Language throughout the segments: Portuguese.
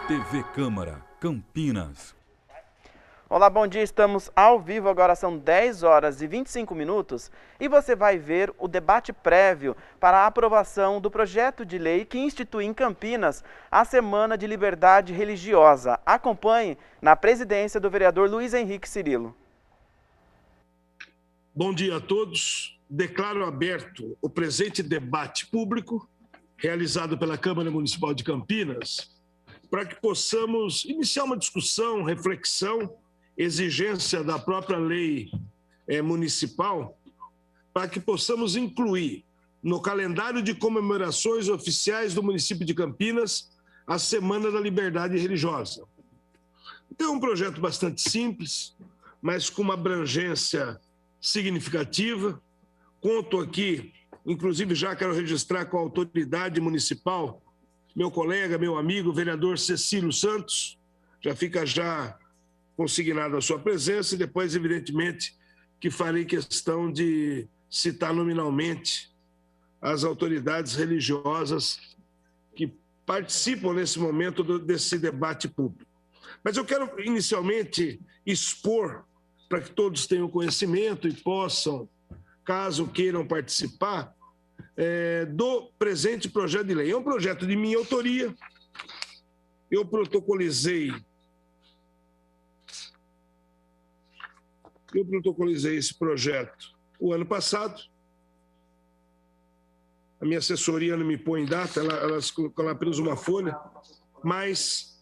TV Câmara, Campinas. Olá, bom dia, estamos ao vivo, agora são 10 horas e 25 minutos e você vai ver o debate prévio para a aprovação do projeto de lei que institui em Campinas a Semana de Liberdade Religiosa. Acompanhe na presidência do vereador Luiz Henrique Cirilo. Bom dia a todos. Declaro aberto o presente debate público realizado pela Câmara Municipal de Campinas para que possamos iniciar uma discussão, reflexão, exigência da própria lei municipal, para que possamos incluir no calendário de comemorações oficiais do município de Campinas a Semana da Liberdade Religiosa. Então, é um projeto bastante simples, mas com uma abrangência significativa. Conto aqui, inclusive já quero registrar com a autoridade municipal, meu colega, meu amigo, vereador Cecílio Santos, já fica já consignada a sua presença e depois, evidentemente, que farei questão de citar nominalmente as autoridades religiosas que participam nesse momento desse debate público. Mas eu quero inicialmente expor, para que todos tenham conhecimento e possam, caso queiram participar, do presente projeto de lei. É um projeto de minha autoria, eu protocolizei esse projeto o ano passado. A minha assessoria não me põe data, elas colocaram apenas uma folha, mas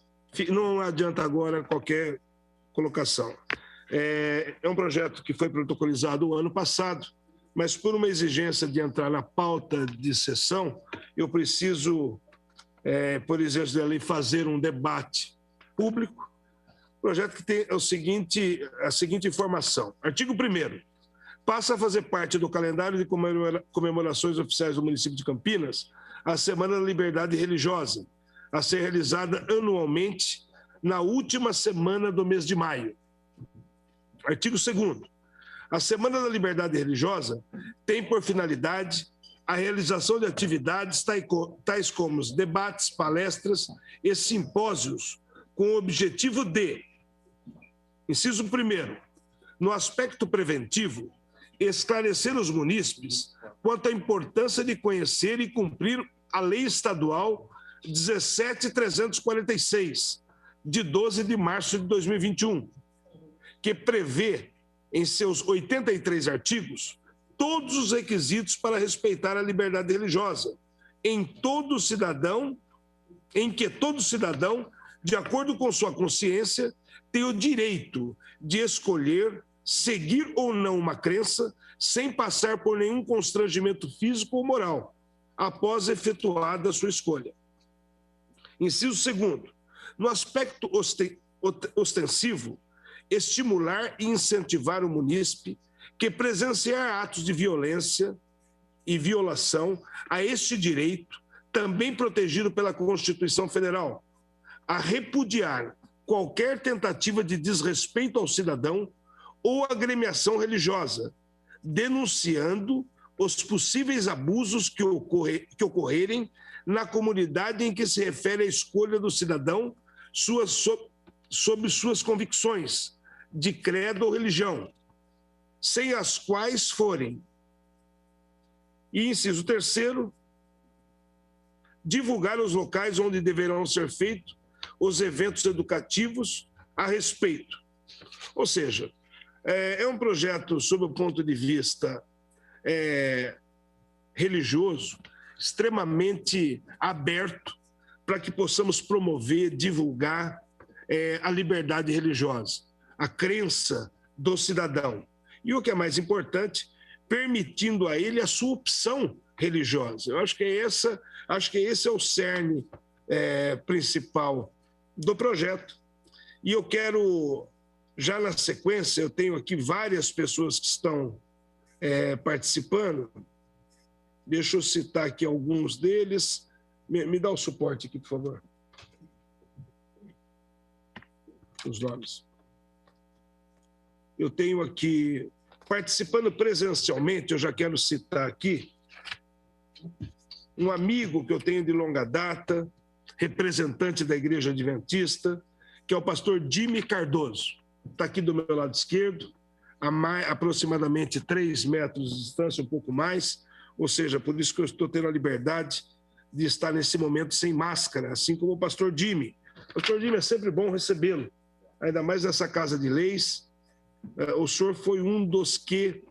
não adianta agora qualquer colocação. É um projeto que foi protocolizado o ano passado, mas por uma exigência de entrar na pauta de sessão, eu preciso, por exercício da lei, fazer um debate público. Projeto que tem a seguinte informação. Artigo 1º. Passa a fazer parte do calendário de comemorações oficiais do município de Campinas a Semana da Liberdade Religiosa, a ser realizada anualmente na última semana do mês de maio. Artigo 2º. A Semana da Liberdade Religiosa tem por finalidade a realização de atividades tais como os debates, palestras e simpósios com o objetivo de, inciso 1º, no aspecto preventivo, esclarecer os munícipes quanto à importância de conhecer e cumprir a Lei Estadual 17.346, de 12 de março de 2021, que prevê, em seus 83 artigos, todos os requisitos para respeitar a liberdade religiosa, em que todo cidadão, de acordo com sua consciência, tem o direito de escolher seguir ou não uma crença sem passar por nenhum constrangimento físico ou moral, após efetuada a sua escolha. Inciso 2º. No aspecto ostensivo, estimular e incentivar o munícipe que presenciar atos de violência e violação a este direito, também protegido pela Constituição Federal, a repudiar qualquer tentativa de desrespeito ao cidadão ou agremiação religiosa, denunciando os possíveis abusos que ocorrerem na comunidade em que se refere à escolha do cidadão sobre suas convicções de credo ou religião, sem as quais forem. E inciso 3º, divulgar os locais onde deverão ser feitos os eventos educativos a respeito. Ou seja, é um projeto, sob o ponto de vista religioso, extremamente aberto para que possamos promover, divulgar a liberdade religiosa, a crença do cidadão. E o que é mais importante, permitindo a ele a sua opção religiosa. Eu acho que esse é o cerne principal do projeto. E eu quero, já na sequência, eu tenho aqui várias pessoas que estão participando. Deixa eu citar aqui alguns deles. Me dá o suporte aqui, por favor. Os nomes. Eu tenho aqui Participando presencialmente, eu já quero citar aqui um amigo que eu tenho de longa data, representante da Igreja Adventista, que é o pastor Jimmy Cardoso. Está aqui do meu lado esquerdo, a aproximadamente 3 metros de distância, um pouco mais, ou seja, por isso que eu estou tendo a liberdade de estar nesse momento sem máscara, assim como o pastor Jimmy. Pastor Jimmy, é sempre bom recebê-lo, ainda mais nessa Casa de Leis. O senhor foi um dos que,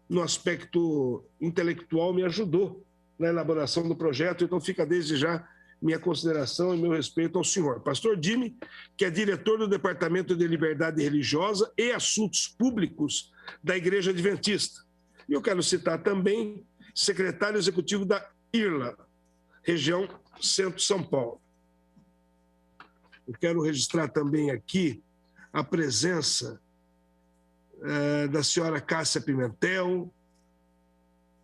no aspecto intelectual, me ajudou na elaboração do projeto, então fica desde já minha consideração e meu respeito ao senhor. Pastor Jimmy, que é diretor do Departamento de Liberdade Religiosa e Assuntos Públicos da Igreja Adventista. E eu quero citar também secretário executivo da IRLA, região Centro-São Paulo. Eu quero registrar também aqui a presença da senhora Cássia Pimentel,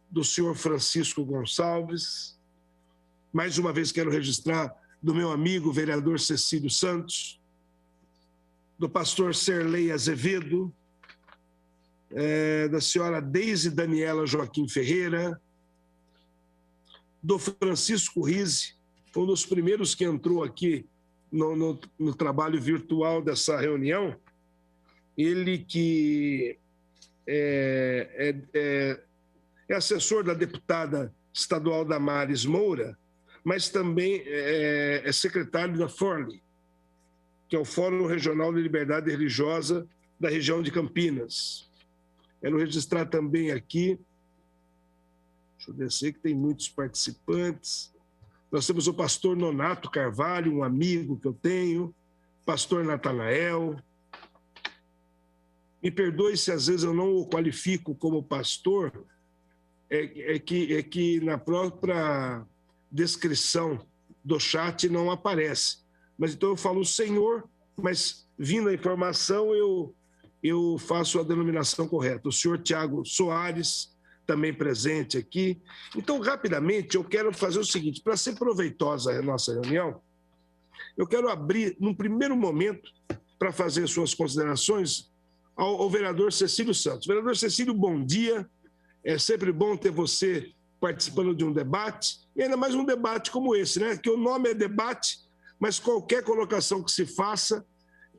do senhor Francisco Gonçalves. Mais uma vez quero registrar do meu amigo vereador Cecílio Santos, do pastor Serlei Azevedo, da senhora Deise Daniela Joaquim Ferreira, do Francisco Rizzi, um dos primeiros que entrou aqui no trabalho virtual dessa reunião. Ele que é assessor da deputada estadual Damares Moura, mas também é secretário da FORLI, que é o Fórum Regional de Liberdade Religiosa da região de Campinas. Quero registrar também aqui, deixa eu descer que tem muitos participantes. Nós temos o pastor Nonato Carvalho, um amigo que eu tenho, pastor Natanael. Me perdoe se às vezes eu não o qualifico como pastor, é que na própria descrição do chat não aparece. Mas então eu falo o senhor, mas vindo a informação eu faço a denominação correta. O senhor Tiago Soares, também presente aqui. Então, rapidamente, eu quero fazer o seguinte, para ser proveitosa a nossa reunião, eu quero abrir, num primeiro momento, para fazer suas considerações, ao vereador Cecílio Santos. Vereador Cecílio, bom dia. É sempre bom ter você participando de um debate, e ainda mais um debate como esse, né? Que o nome é debate, mas qualquer colocação que se faça,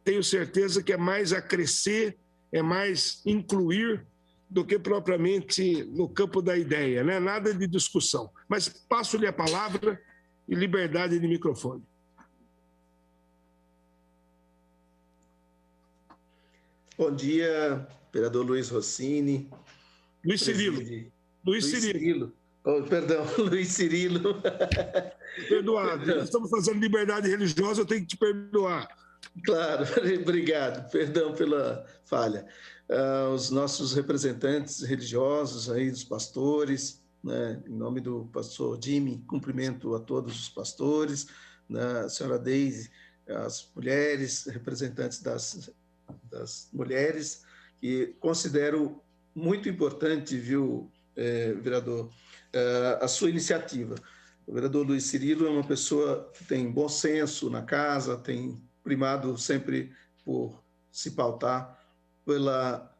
tenho certeza que é mais a crescer, é mais incluir do que propriamente no campo da ideia, né? Nada de discussão. Mas passo-lhe a palavra e liberdade de microfone. Bom dia, vereador Luiz Rossini. Luiz Cirilo. Luiz Cirilo. Oh, perdão, Luiz Cirilo. Perdoado. Nós estamos fazendo liberdade religiosa, eu tenho que te perdoar. Claro, obrigado. Perdão pela falha. Os nossos representantes religiosos, aí, dos pastores, né, em nome do pastor Jimmy, cumprimento a todos os pastores, né, a senhora Deise, as mulheres, representantes das mulheres, que considero muito importante, viu, vereador, a sua iniciativa. O vereador Luiz Cirilo é uma pessoa que tem bom senso na casa, tem primado sempre por se pautar pela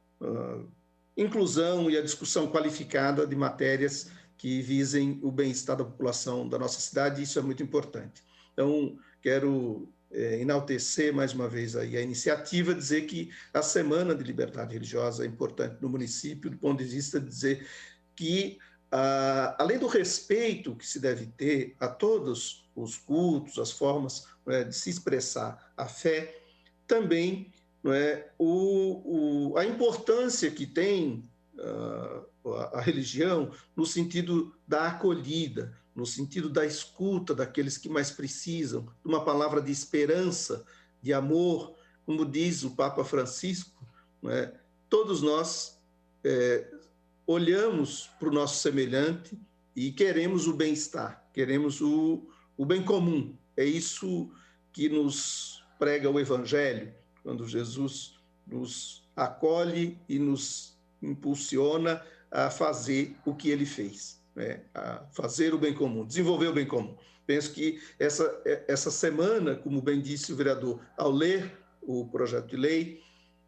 inclusão e a discussão qualificada de matérias que visem o bem-estar da população da nossa cidade, e isso é muito importante. Então, quero enaltecer mais uma vez aí a iniciativa, dizer que a Semana de Liberdade Religiosa é importante no município, do ponto de vista de dizer que, além do respeito que se deve ter a todos os cultos, as formas de se expressar a fé, também a importância que tem a religião no sentido da acolhida, no sentido da escuta daqueles que mais precisam, de uma palavra de esperança, de amor, como diz o Papa Francisco, todos nós olhamos para o nosso semelhante e queremos o bem-estar, queremos o bem comum. É isso que nos prega o Evangelho, quando Jesus nos acolhe e nos impulsiona a fazer o que ele fez, a fazer o bem comum, desenvolver o bem comum. Penso que essa semana, como bem disse o vereador, ao ler o projeto de lei,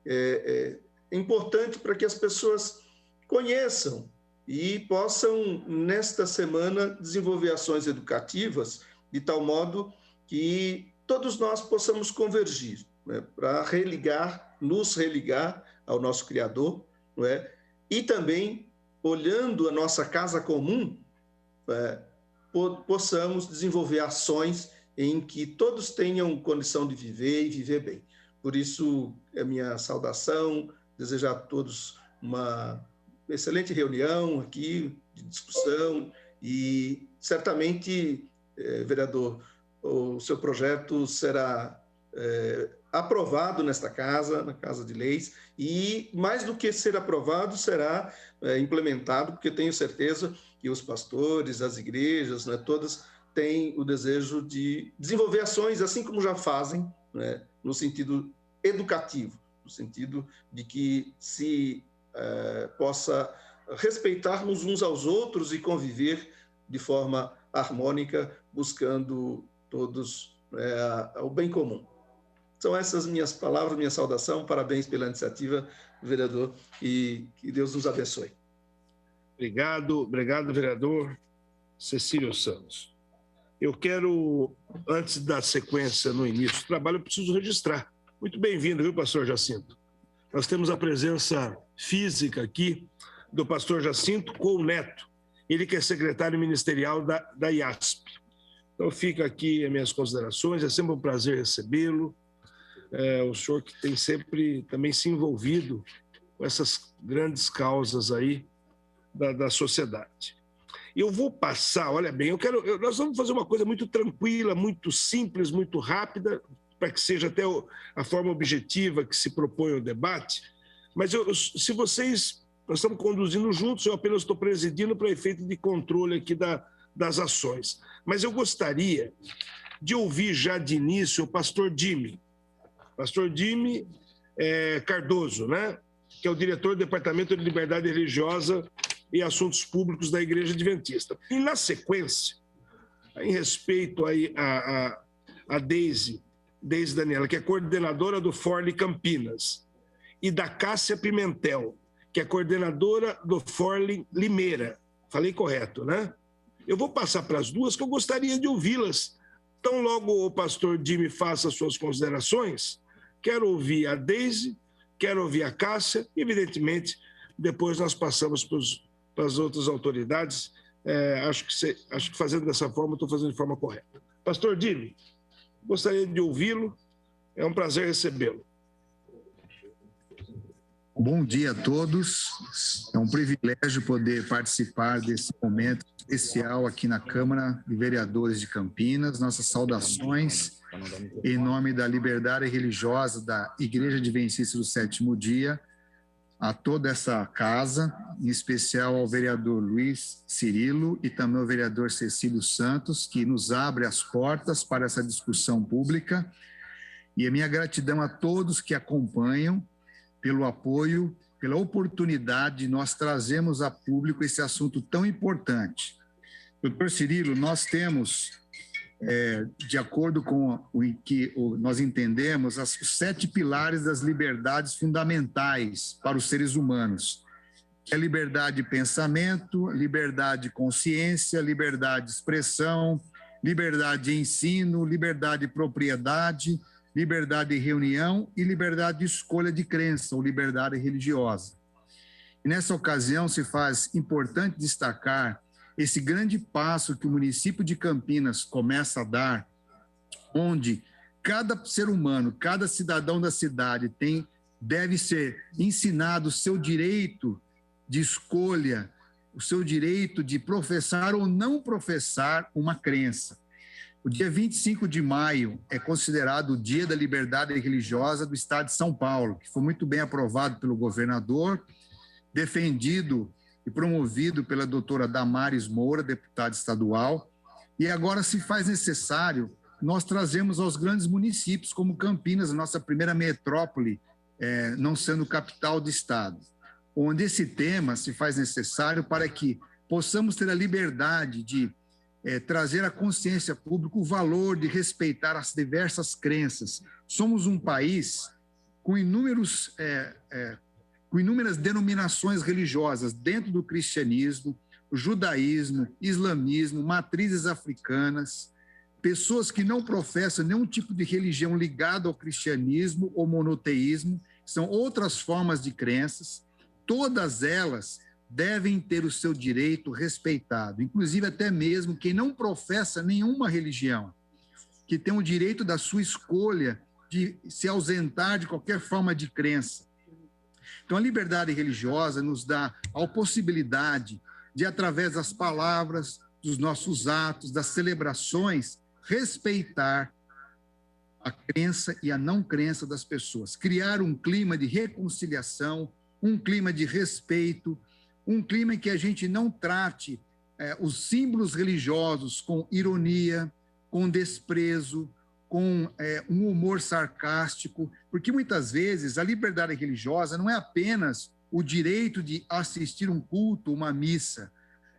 é importante para que as pessoas conheçam e possam, nesta semana, desenvolver ações educativas de tal modo que todos nós possamos convergir, né, para nos religar ao nosso Criador, né, e também, olhando a nossa casa comum, possamos desenvolver ações em que todos tenham condição de viver e viver bem. Por isso, é minha saudação, desejar a todos uma excelente reunião aqui, de discussão, e certamente, vereador, o seu projeto será aprovado nesta casa, na Casa de Leis, e mais do que ser aprovado, será implementado, porque tenho certeza que os pastores, as igrejas, né, todas têm o desejo de desenvolver ações, assim como já fazem, né, no sentido educativo, no sentido de que se possa respeitarmos uns aos outros e conviver de forma harmônica, buscando todos o bem comum. São essas minhas palavras, minha saudação, parabéns pela iniciativa, vereador, e que Deus nos abençoe. Obrigado, vereador Cecílio Santos. Eu quero, antes da sequência no início do trabalho, eu preciso registrar. Muito bem-vindo, viu, pastor Jacinto? Nós temos a presença física aqui do pastor Jacinto com o neto, ele que é secretário ministerial da IASP. Então, fica aqui as minhas considerações, é sempre um prazer recebê-lo. O senhor que tem sempre também se envolvido com essas grandes causas aí da sociedade. Eu vou passar, olha bem, nós vamos fazer uma coisa muito tranquila, muito simples, muito rápida, para que seja até a forma objetiva que se propõe o debate, mas se vocês, nós estamos conduzindo juntos, eu apenas estou presidindo para efeito de controle aqui das ações. Mas eu gostaria de ouvir já de início o pastor Jimmy Cardoso, né? Que é o diretor do Departamento de Liberdade Religiosa e Assuntos Públicos da Igreja Adventista. E, na sequência, em respeito aí a Deise Daniela, que é coordenadora do Forli Campinas, e da Cássia Pimentel, que é coordenadora do Forli Limeira. Falei correto, né? Eu vou passar para as duas, que eu gostaria de ouvi-las. Então, logo o pastor Jimmy faça suas considerações, quero ouvir a Deise, quero ouvir a Cássia, e, evidentemente, depois nós passamos para as outras autoridades. Acho que fazendo dessa forma, estou fazendo de forma correta. Pastor Jimmy, gostaria de ouvi-lo, é um prazer recebê-lo. Bom dia a todos, é um privilégio poder participar desse momento especial aqui na Câmara de Vereadores de Campinas. Nossas saudações em nome da liberdade religiosa da Igreja Adventista do Sétimo Dia, a toda essa casa, em especial ao vereador Luiz Cirilo e também ao vereador Cecílio Santos, que nos abre as portas para essa discussão pública, e a minha gratidão a todos que acompanham pelo apoio, pela oportunidade de nós trazermos a público esse assunto tão importante. Doutor Cirilo, nós temos, de acordo com o que nós entendemos, os 7 pilares das liberdades fundamentais para os seres humanos. É liberdade de pensamento, liberdade de consciência, liberdade de expressão, liberdade de ensino, liberdade de propriedade, liberdade de reunião e liberdade de escolha de crença ou liberdade religiosa. E nessa ocasião se faz importante destacar esse grande passo que o município de Campinas começa a dar, onde cada ser humano, cada cidadão da cidade deve ser ensinado o seu direito de escolha, o seu direito de professar ou não professar uma crença. O dia 25 de maio é considerado o Dia da Liberdade Religiosa do Estado de São Paulo, que foi muito bem aprovado pelo governador, defendido e promovido pela doutora Damares Moura, deputada estadual, e agora se faz necessário nós trazermos aos grandes municípios, como Campinas, a nossa primeira metrópole, não sendo capital do estado, onde esse tema se faz necessário para que possamos ter a liberdade de trazer à consciência pública o valor de respeitar as diversas crenças. Somos um país com inúmeros com inúmeras denominações religiosas dentro do cristianismo, o judaísmo, islamismo, matrizes africanas, pessoas que não professam nenhum tipo de religião ligada ao cristianismo ou monoteísmo, são outras formas de crenças, todas elas devem ter o seu direito respeitado, inclusive até mesmo quem não professa nenhuma religião, que tem o direito da sua escolha de se ausentar de qualquer forma de crença. Então, a liberdade religiosa nos dá a possibilidade de, através das palavras, dos nossos atos, das celebrações, respeitar a crença e a não crença das pessoas, criar um clima de reconciliação, um clima de respeito, um clima em que a gente não trate os símbolos religiosos com ironia, com desprezo, com um humor sarcástico, porque muitas vezes a liberdade religiosa não é apenas o direito de assistir um culto, uma missa,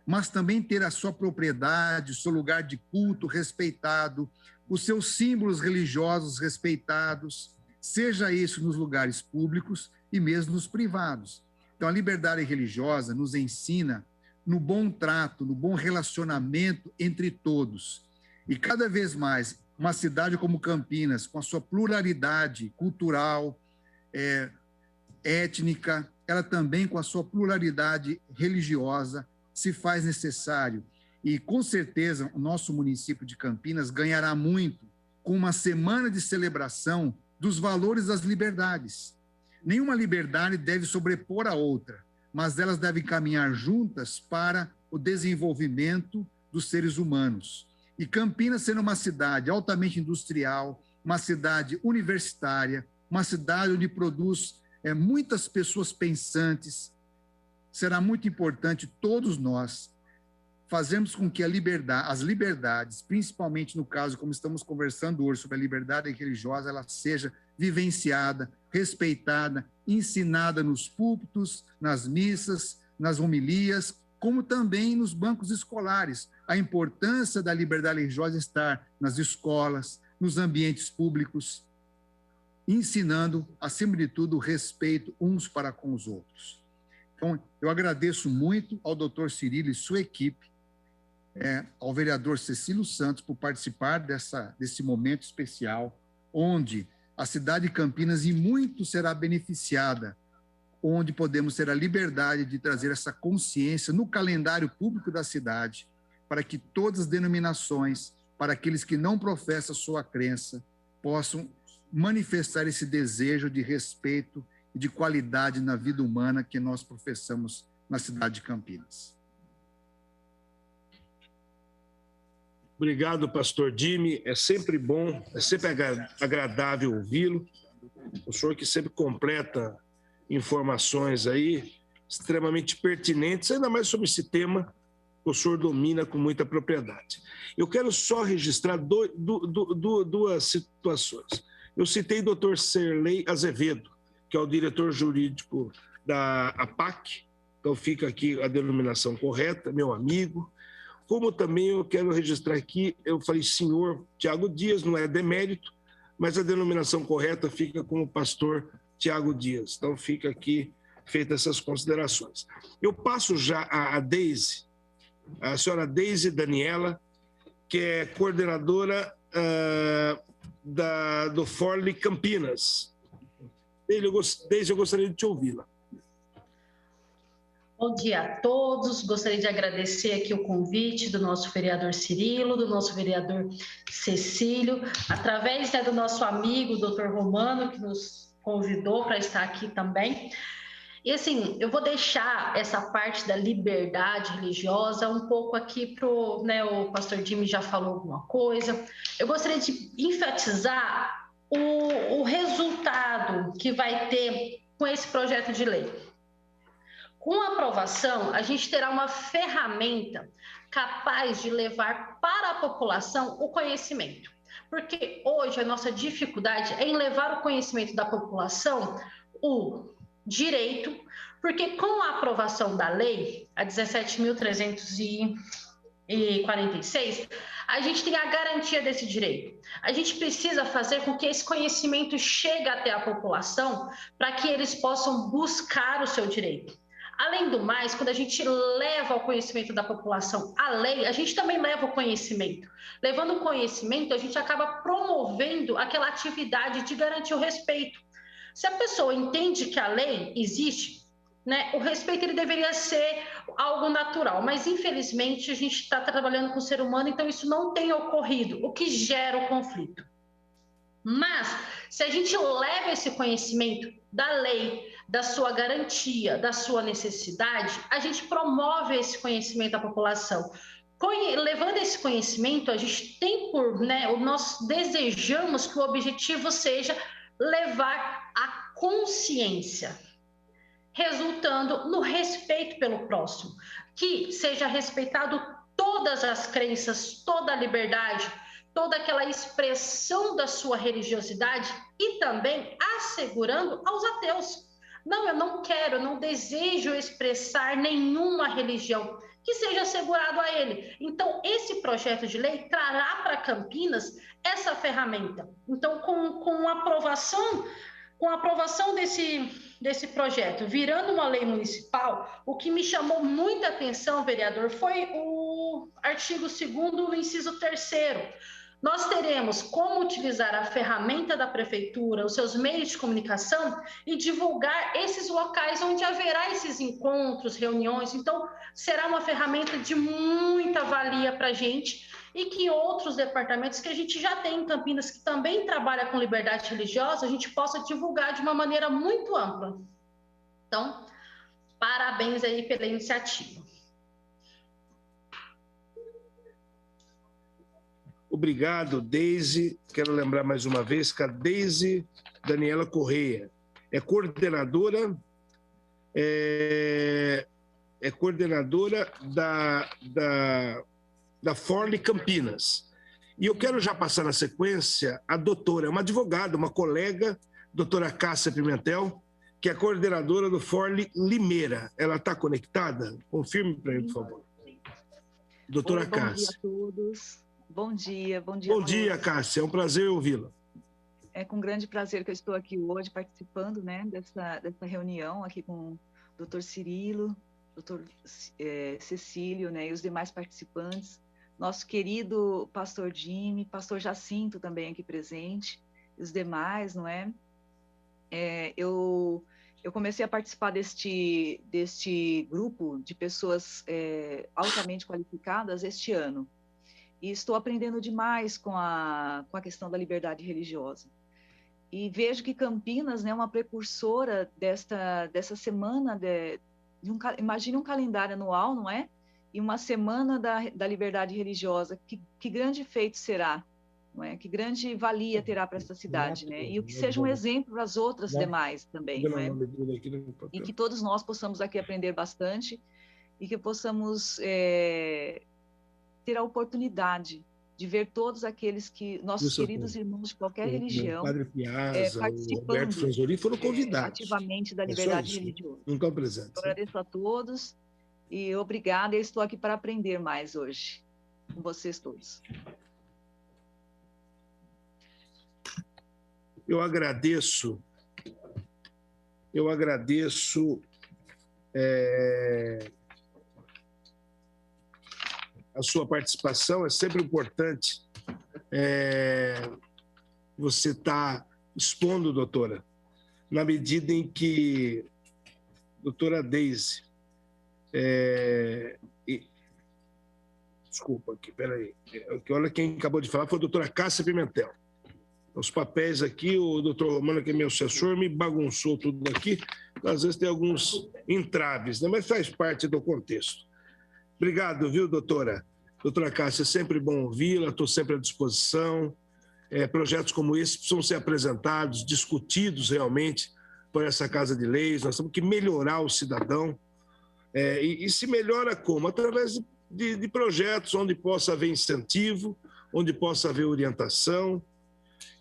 mas também ter a sua propriedade, o seu lugar de culto respeitado, os seus símbolos religiosos respeitados, seja isso nos lugares públicos e mesmo nos privados. Então, a liberdade religiosa nos ensina no bom trato, no bom relacionamento entre todos. E cada vez mais, uma cidade como Campinas, com a sua pluralidade cultural, étnica, ela também com a sua pluralidade religiosa, se faz necessário. E, com certeza, o nosso município de Campinas ganhará muito com uma semana de celebração dos valores das liberdades. Nenhuma liberdade deve sobrepor a outra, mas elas devem caminhar juntas para o desenvolvimento dos seres humanos. E Campinas, sendo uma cidade altamente industrial, uma cidade universitária, uma cidade onde produz muitas pessoas pensantes, será muito importante todos nós fazermos com que as liberdades, principalmente no caso, como estamos conversando hoje sobre a liberdade religiosa, ela seja vivenciada, respeitada, ensinada nos púlpitos, nas missas, nas homilias, como também nos bancos escolares. A importância da liberdade religiosa estar nas escolas, nos ambientes públicos, ensinando, acima de tudo, o respeito uns para com os outros. Então, eu agradeço muito ao doutor Cirilo e sua equipe, ao vereador Cecílio Santos, por participar desse momento especial, onde a cidade de Campinas e muito será beneficiada, onde podemos ter a liberdade de trazer essa consciência no calendário público da cidade, para que todas as denominações, para aqueles que não professam sua crença, possam manifestar esse desejo de respeito e de qualidade na vida humana que nós professamos na cidade de Campinas. Obrigado, pastor Jimmy. É sempre bom, é sempre agradável ouvi-lo. O senhor que sempre completa informações aí extremamente pertinentes, ainda mais sobre esse tema que o senhor domina com muita propriedade. Eu quero só registrar duas situações. Eu citei o Dr. Serlei Azevedo, que é o diretor jurídico da APAC, então fica aqui a denominação correta, meu amigo. Como também eu quero registrar aqui, eu falei senhor Tiago Dias, não é demérito, mas a denominação correta fica com o pastor Tiago Dias. Então fica aqui feitas essas considerações. Eu passo já a Deise, a senhora Deise Daniela, que é coordenadora do Forli Campinas. Deise, eu gostaria de te ouvi-la. Bom dia a todos, gostaria de agradecer aqui o convite do nosso vereador Cirilo, do nosso vereador Cecílio, através do nosso amigo, doutor Romano, que nos convidou para estar aqui também. E assim, eu vou deixar essa parte da liberdade religiosa um pouco aqui para o pastor Jimmy já falou alguma coisa. Eu gostaria de enfatizar o resultado que vai ter com esse projeto de lei. Com a aprovação, a gente terá uma ferramenta capaz de levar para a população o conhecimento. Porque hoje a nossa dificuldade é em levar o conhecimento da população, o direito, porque com a aprovação da lei, a 17.300 46, a gente tem a garantia desse direito. A gente precisa fazer com que esse conhecimento chegue até a população para que eles possam buscar o seu direito. Além do mais, quando a gente leva o conhecimento da população à lei, a gente também leva o conhecimento. Levando o conhecimento, a gente acaba promovendo aquela atividade de garantir o respeito. Se a pessoa entende que a lei existe, né, o respeito ele deveria ser algo natural, mas infelizmente a gente está trabalhando com o ser humano, então isso não tem ocorrido, o que gera o conflito. Mas, se a gente leva esse conhecimento da lei, da sua garantia, da sua necessidade, a gente promove esse conhecimento à população. Levando esse conhecimento, a gente tem por, né, nós desejamos que o objetivo seja levar a consciência, resultando no respeito pelo próximo, que seja respeitado todas as crenças, toda a liberdade, toda aquela expressão da sua religiosidade e também assegurando aos ateus. Não, eu não quero, eu não desejo expressar nenhuma religião, que seja assegurado a ele. Então, esse projeto de lei trará para Campinas essa ferramenta. Então, com a aprovação desse projeto, virando uma lei municipal, o que me chamou muita atenção, vereador, foi o artigo 2º, o inciso 3º. Nós teremos como utilizar a ferramenta da prefeitura, os seus meios de comunicação e divulgar esses locais onde haverá esses encontros, reuniões. Então, será uma ferramenta de muita valia para a gente e que outros departamentos que a gente já tem em Campinas, que também trabalha com liberdade religiosa, a gente possa divulgar de uma maneira muito ampla. Então, parabéns aí pela iniciativa. Obrigado, Deise. Quero lembrar mais uma vez que a Deise Daniela Correia é coordenadora, da Forli Campinas. E eu quero já passar na sequência a doutora, uma advogada, uma colega, doutora Cássia Pimentel, que é coordenadora do Forli Limeira. Ela está conectada? Confirme para mim, por favor. Doutora Cássia. Bom dia a todos. Bom dia. Bom dia, Cássia. É um prazer ouvi-la. É com grande prazer que eu estou aqui hoje participando, né, dessa reunião aqui com o doutor Cirilo, doutor Cecílio, né, e os demais participantes, nosso querido pastor Jimmy, pastor Jacinto também aqui presente, e os demais, não é? Eu comecei a participar deste grupo de pessoas altamente qualificadas este ano. E estou aprendendo demais com a questão da liberdade religiosa. E vejo que Campinas, né, é uma precursora dessa semana, imagine um calendário anual, não é? E uma semana da liberdade religiosa. Que grande feito será, não é? Que grande valia terá para essa cidade, né? E o que seja um exemplo para as outras demais também, não é? E que todos nós possamos aqui aprender bastante e que possamos... ter a oportunidade de ver todos aqueles que, nossos queridos irmãos de qualquer religião, Padre Piazza, participando o Roberto Franzoni foram convidados. Ativamente da liberdade religiosa. Não estão presentes. Eu agradeço a todos e obrigada. Eu estou aqui para aprender mais hoje com vocês todos. Eu agradeço a sua participação. É sempre importante você estar expondo, doutora, na medida em que, doutora Deise, desculpa aqui, peraí, olha quem acabou de falar foi a doutora Cássia Pimentel. Os papéis aqui, o doutor Romano, que é meu assessor, me bagunçou tudo aqui, às vezes tem alguns entraves, né? Mas faz parte do contexto. Obrigado, viu, doutora? Doutora Cássia, é sempre bom ouvi-la, estou sempre à disposição. Projetos como esse precisam ser apresentados, discutidos realmente por essa Casa de Leis. Nós temos que melhorar o cidadão. E se melhora como? Através de projetos onde possa haver incentivo, onde possa haver orientação.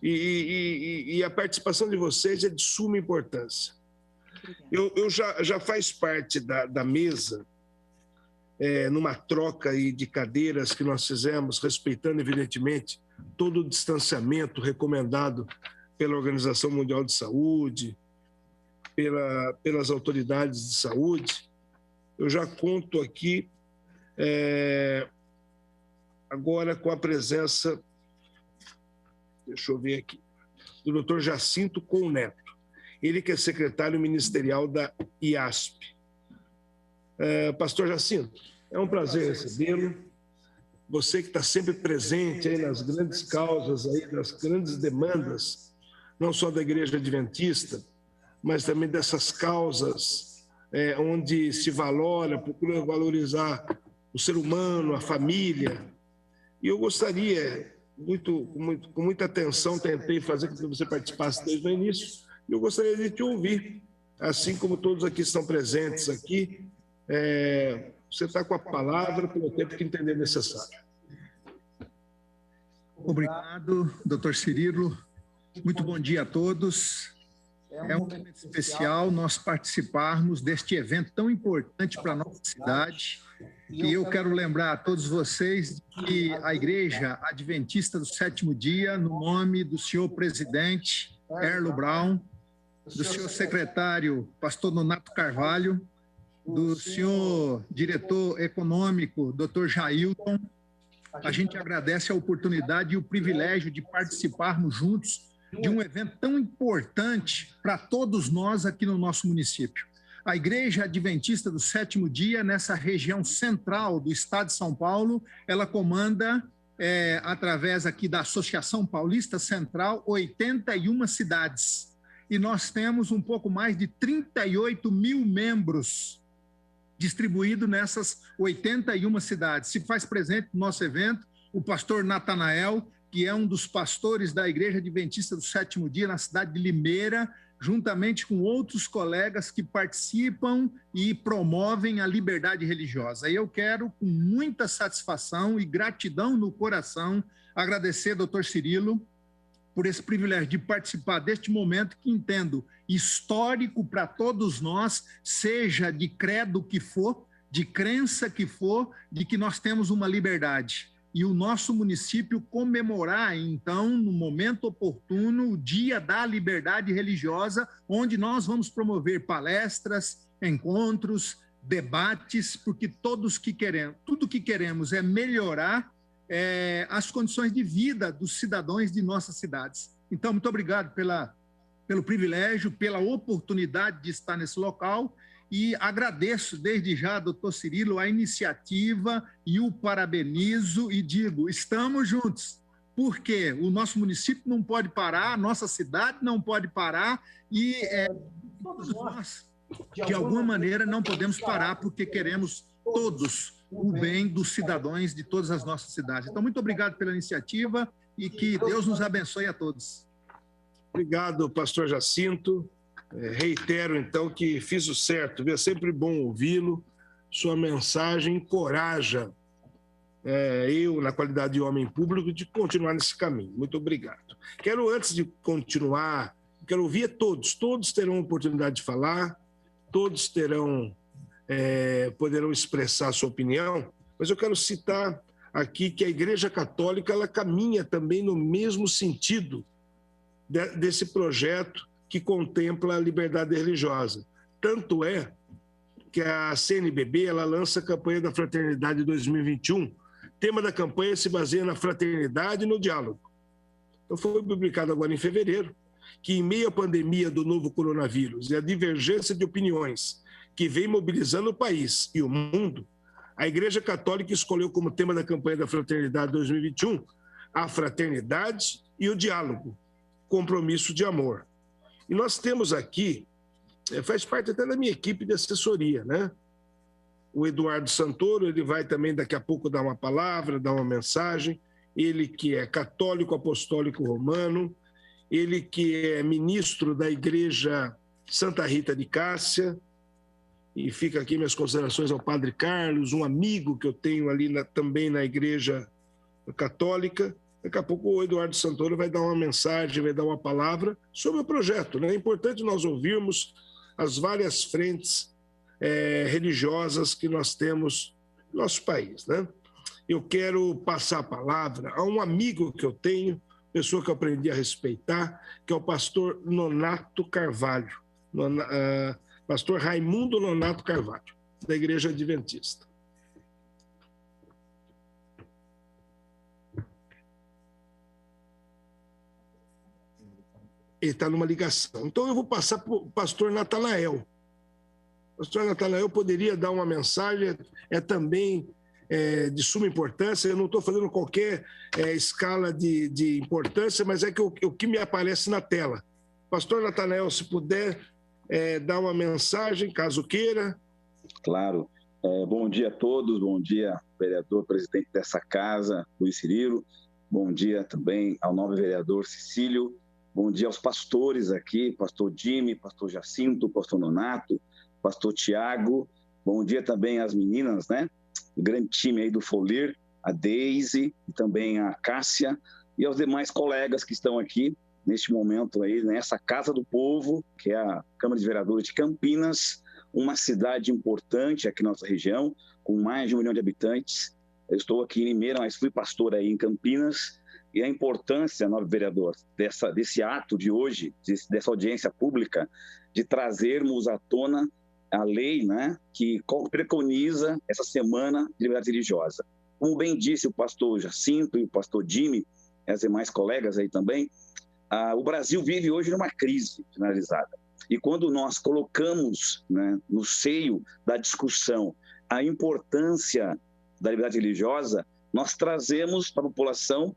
E a participação de vocês é de suma importância. Eu já faz parte da mesa numa troca aí de cadeiras que nós fizemos, respeitando, evidentemente, todo o distanciamento recomendado pela Organização Mundial de Saúde, pelas autoridades de saúde. Eu já conto aqui agora com a presença, deixa eu ver aqui, do Dr. Jacinto Couto Neto, ele que é secretário ministerial da IASP. Pastor Jacinto, é um prazer recebê-lo. Você que está sempre presente aí nas grandes causas, aí, das grandes demandas, não só da Igreja Adventista, mas também dessas causas onde se procura valorizar o ser humano, a família. E eu gostaria, com muita atenção, tentei fazer com que você participasse desde o início, e eu gostaria de te ouvir, assim como todos aqui estão presentes aqui. Você está com a palavra pelo tempo que entender necessário. Obrigado, doutor Cirilo. Muito bom dia a todos. É um momento especial nós participarmos deste evento tão importante para a nossa cidade. E eu quero lembrar a todos vocês que a Igreja Adventista do Sétimo Dia, no nome do senhor presidente Erlo Brown, do senhor secretário pastor Nonato Carvalho, do senhor diretor econômico, doutor Jailton, a gente agradece a oportunidade e o privilégio de participarmos juntos de um evento tão importante para todos nós aqui no nosso município. A Igreja Adventista do Sétimo Dia, nessa região central do estado de São Paulo, ela comanda, através aqui da Associação Paulista Central, 81 cidades. E nós temos um pouco mais de 38 mil membros distribuídos nessas 81 cidades. Se faz presente no nosso evento o pastor Natanael, que é um dos pastores da Igreja Adventista do Sétimo Dia na cidade de Limeira, juntamente com outros colegas que participam e promovem a liberdade religiosa. E eu quero, com muita satisfação e gratidão no coração, agradecer ao doutor Cirilo por esse privilégio de participar deste momento que entendo histórico para todos nós, seja de credo que for, de crença que for, de que nós temos uma liberdade. E o nosso município comemorar, então, no momento oportuno, o Dia da Liberdade Religiosa, onde nós vamos promover palestras, encontros, debates, porque tudo que queremos é melhorar as condições de vida dos cidadãos de nossas cidades. Então, muito obrigado pelo privilégio, pela oportunidade de estar nesse local, e agradeço desde já, doutor Cirilo, a iniciativa e o parabenizo e digo, estamos juntos, porque o nosso município não pode parar, a nossa cidade não pode parar e todos nós, de alguma maneira, não podemos parar porque queremos todos o bem dos cidadãos de todas as nossas cidades. Então, muito obrigado pela iniciativa e que Deus nos abençoe a todos. Obrigado, pastor Jacinto. Reitero, então, que fiz o certo. É sempre bom ouvi-lo. Sua mensagem encoraja eu, na qualidade de homem público, de continuar nesse caminho. Muito obrigado. Quero, antes de continuar, quero ouvir a todos. Todos terão oportunidade de falar, todos poderão expressar a sua opinião, mas eu quero citar aqui que a Igreja Católica ela caminha também no mesmo sentido desse projeto que contempla a liberdade religiosa. Tanto é que a CNBB ela lança a campanha da Fraternidade 2021. O tema da campanha se baseia na fraternidade e no diálogo. Então, foi publicado agora em fevereiro que, em meio à pandemia do novo coronavírus e à divergência de opiniões que vem mobilizando o país e o mundo, a Igreja Católica escolheu como tema da campanha da Fraternidade 2021 a fraternidade e o diálogo, compromisso de amor. E nós temos aqui, faz parte até da minha equipe de assessoria, né? O Eduardo Santoro, ele vai também daqui a pouco dar uma palavra, dar uma mensagem. Ele que é católico apostólico romano, ele que é ministro da Igreja Santa Rita de Cássia, e fica aqui minhas considerações ao Padre Carlos, um amigo que eu tenho ali também na Igreja Católica. Daqui a pouco o Eduardo Santoro vai dar uma mensagem, vai dar uma palavra sobre o projeto, né? É importante nós ouvirmos as várias frentes religiosas que nós temos nosso país, né? Eu quero passar a palavra a um amigo que eu tenho, pessoa que eu aprendi a respeitar, que é o pastor Nonato Carvalho, pastor Raimundo Nonato Carvalho, da Igreja Adventista. Ele está numa ligação. Então, eu vou passar para o pastor Natanael. O pastor Natanael poderia dar uma mensagem, também de suma importância. Eu não estou fazendo qualquer escala de importância, mas é que o que me aparece na tela. Pastor Natanael, se puder dar uma mensagem, caso queira. Claro. Bom dia a todos, bom dia, vereador, presidente dessa casa, Luiz Cirilo. Bom dia também ao novo vereador Cecílio. Bom dia aos pastores aqui, pastor Jimmy, pastor Jacinto, pastor Nonato, pastor Tiago. Bom dia também às meninas, né? O grande time aí do Folir, a Deise e também a Cássia e aos demais colegas que estão aqui neste momento aí, nessa Casa do Povo, que é a Câmara de Vereadores de Campinas, uma cidade importante aqui na nossa região, com mais de 1 milhão de habitantes. Eu estou aqui em Limeira, mas fui pastor aí em Campinas. E a importância, nobre vereador, desse ato de hoje, dessa audiência pública, de trazermos à tona a lei, né, que preconiza essa semana de liberdade religiosa. Como bem disse o pastor Jacinto e o pastor Jimmy, e as demais colegas aí também, o Brasil vive hoje numa crise generalizada. E quando nós colocamos, né, no seio da discussão a importância da liberdade religiosa, nós trazemos para a população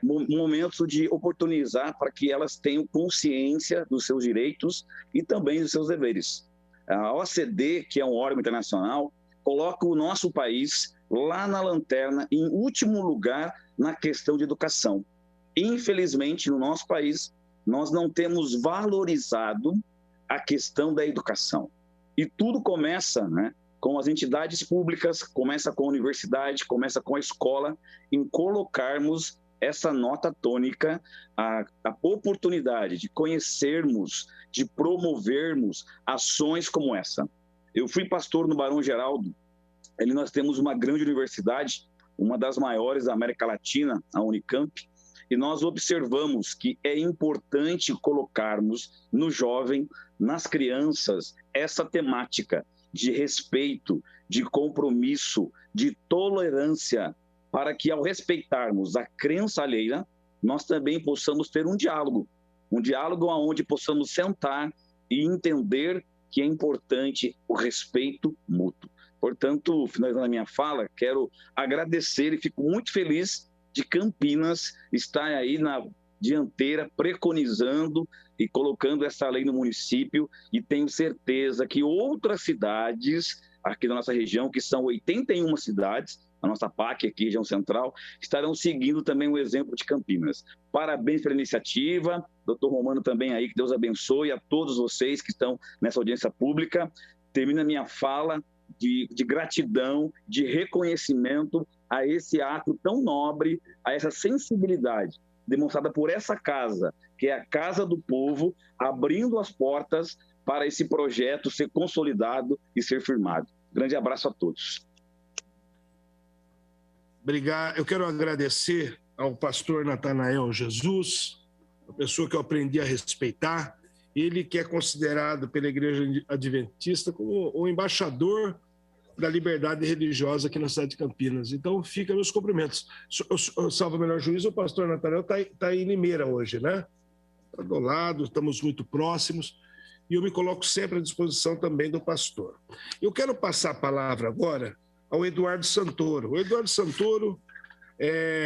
momento de oportunizar para que elas tenham consciência dos seus direitos e também dos seus deveres. A OCDE, que é um órgão internacional, coloca o nosso país lá na lanterna, em último lugar na questão de educação. Infelizmente, no nosso país, nós não temos valorizado a questão da educação. E tudo começa, né, com as entidades públicas, começa com a universidade, começa com a escola, em colocarmos essa nota tônica, a oportunidade de conhecermos, de promovermos ações como essa. Eu fui pastor no Barão Geraldo, ali nós temos uma grande universidade, uma das maiores da América Latina, a Unicamp, e nós observamos que é importante colocarmos no jovem, nas crianças, essa temática de respeito, de compromisso, de tolerância, para que, ao respeitarmos a crença alheia, nós também possamos ter um diálogo onde possamos sentar e entender que é importante o respeito mútuo. Portanto, finalizando a minha fala, quero agradecer e fico muito feliz de Campinas estar aí na dianteira, preconizando e colocando essa lei no município, e tenho certeza que outras cidades aqui da nossa região, que são 81 cidades, a nossa PAC aqui, região central, estarão seguindo também o exemplo de Campinas. Parabéns pela iniciativa, doutor Romano também aí, que Deus abençoe a todos vocês que estão nessa audiência pública. Termina a minha fala de gratidão, de reconhecimento a esse ato tão nobre, a essa sensibilidade demonstrada por essa casa, que é a Casa do Povo, abrindo as portas para esse projeto ser consolidado e ser firmado. Grande abraço a todos. Obrigado. Eu quero agradecer ao pastor Natanael Jesus, a pessoa que eu aprendi a respeitar. Ele que é considerado pela Igreja Adventista como o embaixador da liberdade religiosa aqui na cidade de Campinas. Então, fica meus cumprimentos. Salvo o melhor juízo, o pastor Natanael está em Limeira hoje, né? Está do lado, estamos muito próximos, e eu me coloco sempre à disposição também do pastor. Eu quero passar a palavra agora ao Eduardo Santoro. O Eduardo Santoro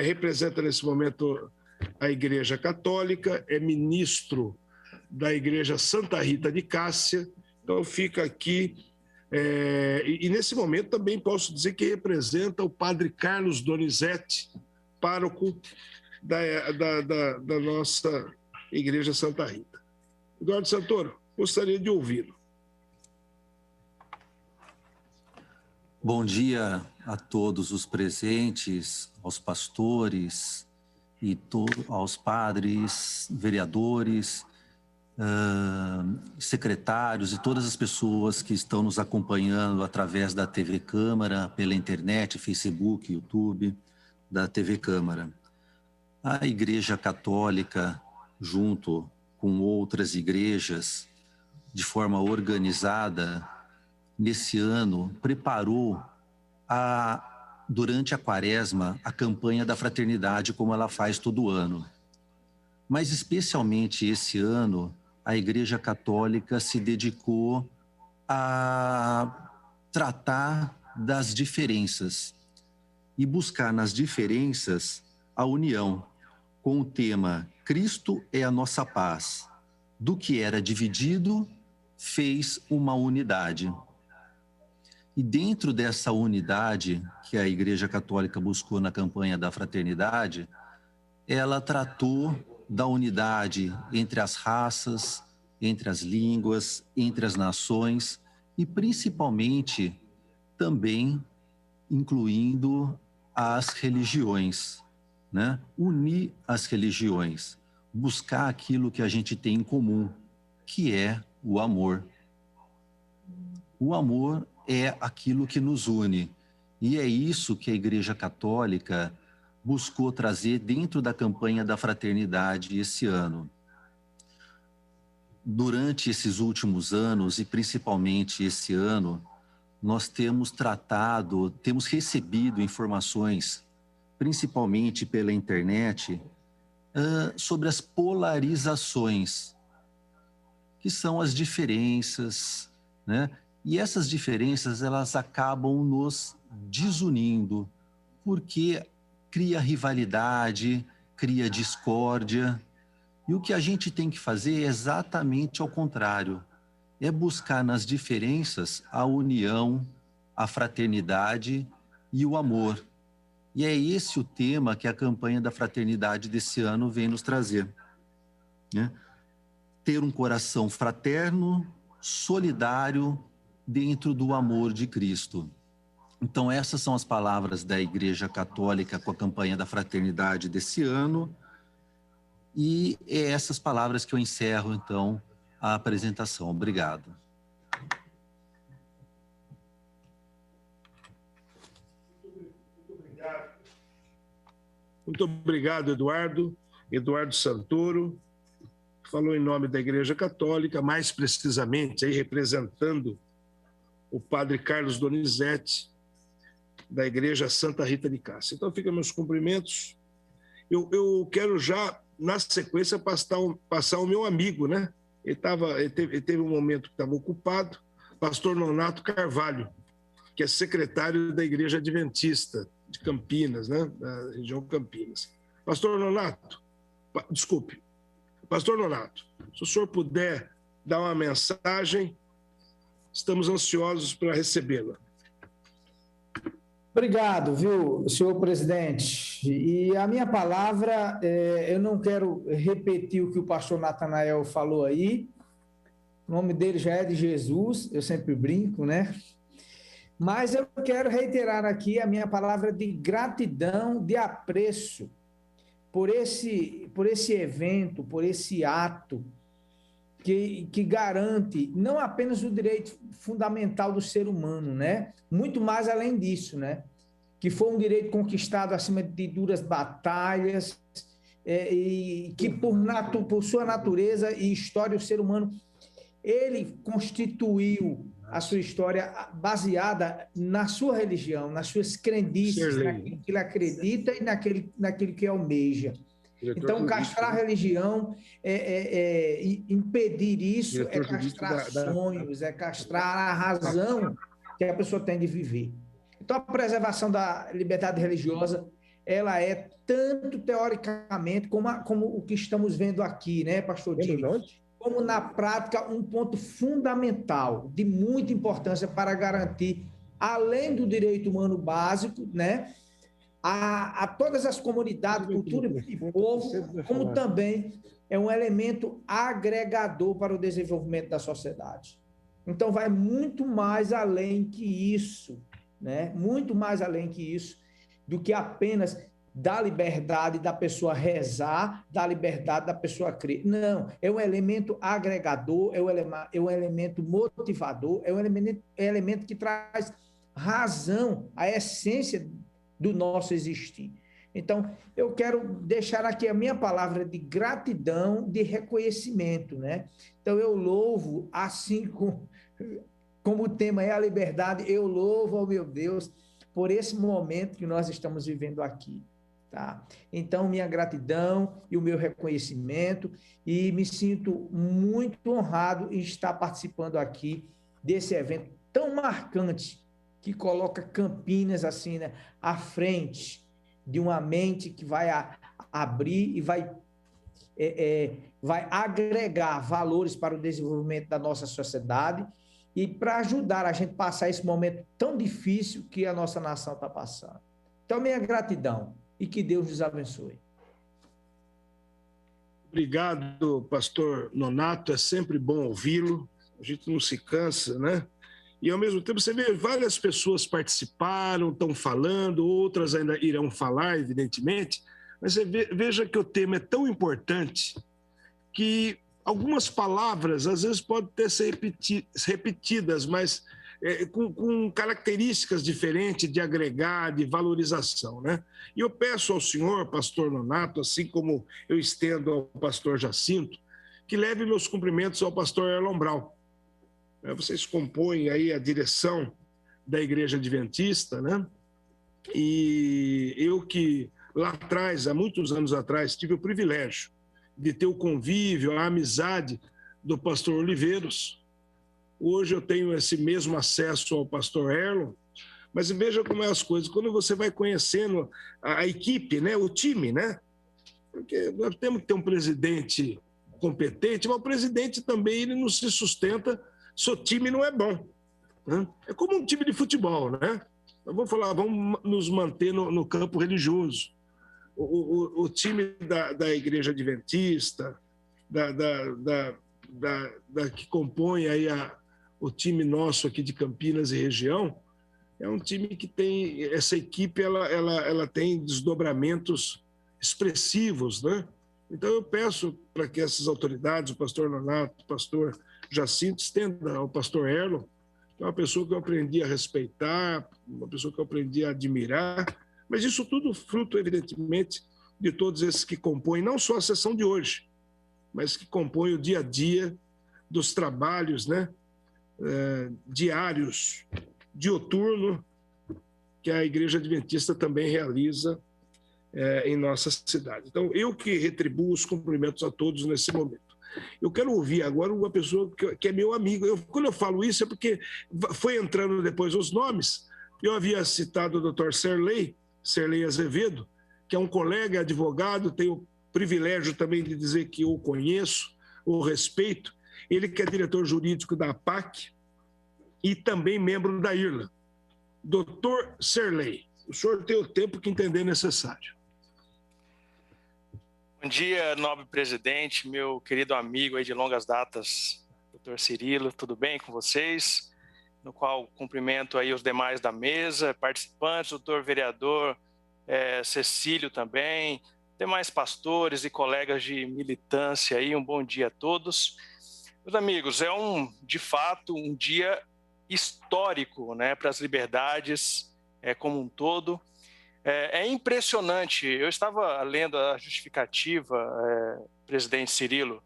representa nesse momento a Igreja Católica, é ministro da Igreja Santa Rita de Cássia, então fica aqui, e nesse momento também posso dizer que representa o padre Carlos Donizete, pároco da nossa Igreja Santa Rita. Eduardo Santoro, gostaria de ouvi-lo. Bom dia a todos os presentes, aos pastores e aos padres, vereadores, secretários e todas as pessoas que estão nos acompanhando através da TV Câmara, pela internet, Facebook, YouTube, da TV Câmara. A Igreja Católica, junto com outras igrejas, de forma organizada, nesse ano, preparou, durante a Quaresma, a campanha da fraternidade, como ela faz todo ano. Mas, especialmente esse ano, a Igreja Católica se dedicou a tratar das diferenças e buscar nas diferenças a união, com o tema Cristo é a nossa paz. Do que era dividido, fez uma unidade. E dentro dessa unidade que a Igreja Católica buscou na campanha da fraternidade, ela tratou da unidade entre as raças, entre as línguas, entre as nações e principalmente também incluindo as religiões, né? Unir as religiões, buscar aquilo que a gente tem em comum, que é o amor. O amor é aquilo que nos une e é isso que a Igreja Católica buscou trazer dentro da campanha da fraternidade esse ano. Durante esses últimos anos, e principalmente esse ano, nós temos recebido informações, principalmente pela internet, sobre as polarizações, que são as diferenças, né? E essas diferenças, elas acabam nos desunindo, porque cria rivalidade, cria discórdia. E o que a gente tem que fazer é exatamente ao contrário. É buscar nas diferenças a união, a fraternidade e o amor. E é esse o tema que a campanha da fraternidade desse ano vem nos trazer, né? Ter um coração fraterno, solidário, dentro do amor de Cristo. Então, essas são as palavras da Igreja Católica com a campanha da fraternidade desse ano. E é essas palavras que eu encerro, então, a apresentação. Obrigado. Muito obrigado, Eduardo. Eduardo Santoro falou em nome da Igreja Católica, mais precisamente aí representando o padre Carlos Donizete, da Igreja Santa Rita de Cássia. Então, ficam meus cumprimentos. Eu quero já, na sequência, passar o meu amigo, né? Ele teve um momento que estava ocupado, pastor Nonato Carvalho, que é secretário da Igreja Adventista de Campinas, né? Da região Campinas. Pastor Nonato, desculpe. Pastor Nonato, se o senhor puder dar uma mensagem, estamos ansiosos para recebê-la. Obrigado, viu, senhor presidente. E a minha palavra, eu não quero repetir o que o pastor Natanael falou aí. O nome dele já é de Jesus, eu sempre brinco, né? Mas eu quero reiterar aqui a minha palavra de gratidão, de apreço por esse evento, por esse ato que garante não apenas o direito fundamental do ser humano, né? Muito mais além disso, né? Que foi um direito conquistado acima de duras batalhas, e que por sua natureza e história, o ser humano, ele constituiu a sua história baseada na sua religião, nas suas crendices, naquilo que ele acredita e naquilo que almeja. Então, castrar a religião, impedir isso, é castrar sonhos, é castrar a razão que a pessoa tem de viver. Então, a preservação da liberdade religiosa, ela é tanto teoricamente como o que estamos vendo aqui, né, pastor Dino? Como na prática um ponto fundamental, de muita importância para garantir, além do direito humano básico, né, a todas as comunidades, cultura e povo, como também é um elemento agregador para o desenvolvimento da sociedade. Então, vai muito mais além que isso, né? Muito mais além que isso, do que apenas da liberdade da pessoa rezar, da liberdade da pessoa crer. Não, é um elemento agregador, é um elemento motivador, é um elemento que traz razão, a essência do nosso existir. Então, eu quero deixar aqui a minha palavra de gratidão, de reconhecimento, né? Então, eu louvo, assim como o tema é a liberdade, eu louvo ao meu Deus por esse momento que nós estamos vivendo aqui, tá? Então, minha gratidão e o meu reconhecimento, e me sinto muito honrado em estar participando aqui desse evento tão marcante, que coloca Campinas, assim, né, à frente de uma mente que vai abrir e vai agregar valores para o desenvolvimento da nossa sociedade e para ajudar a gente a passar esse momento tão difícil que a nossa nação está passando. Então, minha gratidão e que Deus nos abençoe. Obrigado, pastor Nonato, é sempre bom ouvi-lo, a gente não se cansa, né? E, ao mesmo tempo, você vê várias pessoas participaram, estão falando, outras ainda irão falar, evidentemente, mas você veja que o tema é tão importante que algumas palavras, às vezes, podem ter ser repetidas, mas com características diferentes de agregar, de valorização, né? E eu peço ao senhor, pastor Nonato, assim como eu estendo ao pastor Jacinto, que leve meus cumprimentos ao pastor Erlon Brau. Vocês compõem aí a direção da Igreja Adventista, né? E eu que lá atrás, há muitos anos atrás, tive o privilégio de ter o convívio, a amizade do pastor Oliveiros. Hoje eu tenho esse mesmo acesso ao pastor Erlon, mas veja como é as coisas. Quando você vai conhecendo a equipe, né? O time, né? Porque nós temos que ter um presidente competente, mas o presidente também ele não se sustenta se o time não é bom, né? É como um time de futebol, né? Eu vou falar, vamos nos manter no campo religioso. O time da Igreja Adventista, que compõe aí o time nosso aqui de Campinas e região, é um time que tem, essa equipe ela tem desdobramentos expressivos, né? Então eu peço para que essas autoridades, o pastor Nonato, o pastor Jacinto, estenda ao pastor Erlon, que é uma pessoa que eu aprendi a respeitar, uma pessoa que eu aprendi a admirar, mas isso tudo fruto, evidentemente, de todos esses que compõem, não só a sessão de hoje, mas que compõem o dia a dia dos trabalhos, né, diários, dioturno, que a Igreja Adventista também realiza em nossa cidade. Então, eu que retribuo os cumprimentos a todos nesse momento. Eu quero ouvir agora uma pessoa que é meu amigo. Quando eu falo isso é porque foi entrando depois os nomes. Eu havia citado o Dr. Serlei Azevedo, que é um colega advogado, tenho o privilégio também de dizer que eu conheço, o respeito. Ele que é diretor jurídico da APAC e também membro da IRLA. Dr. Serlei, o senhor tem o tempo que entender necessário. Bom dia, nobre presidente, meu querido amigo aí de longas datas, Dr. Cirilo, tudo bem com vocês? No qual cumprimento aí os demais da mesa, participantes, doutor vereador Cecílio também, demais pastores e colegas de militância aí, um bom dia a todos. Meus amigos, de fato um dia histórico, né, para as liberdades como um todo. É impressionante, eu estava lendo a justificativa, presidente Cirilo,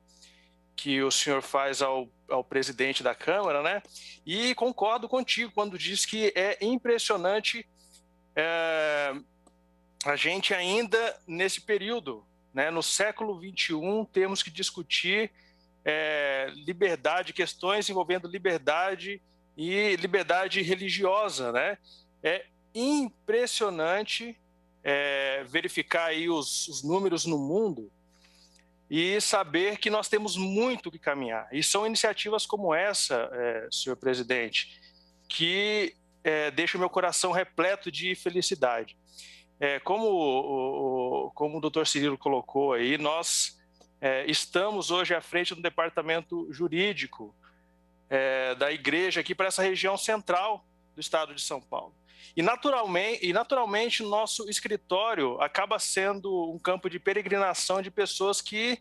que o senhor faz ao presidente da Câmara, né? E concordo contigo quando diz que é impressionante a gente ainda nesse período, né? No século XXI, temos que discutir liberdade, questões envolvendo liberdade e liberdade religiosa, né? É impressionante verificar aí os números no mundo e saber que nós temos muito que caminhar. E são iniciativas como essa, senhor presidente, que deixam meu coração repleto de felicidade. Como o doutor Cirilo colocou aí, nós estamos hoje à frente do departamento jurídico da igreja aqui para essa região central do estado de São Paulo. E naturalmente nosso escritório acaba sendo um campo de peregrinação de pessoas que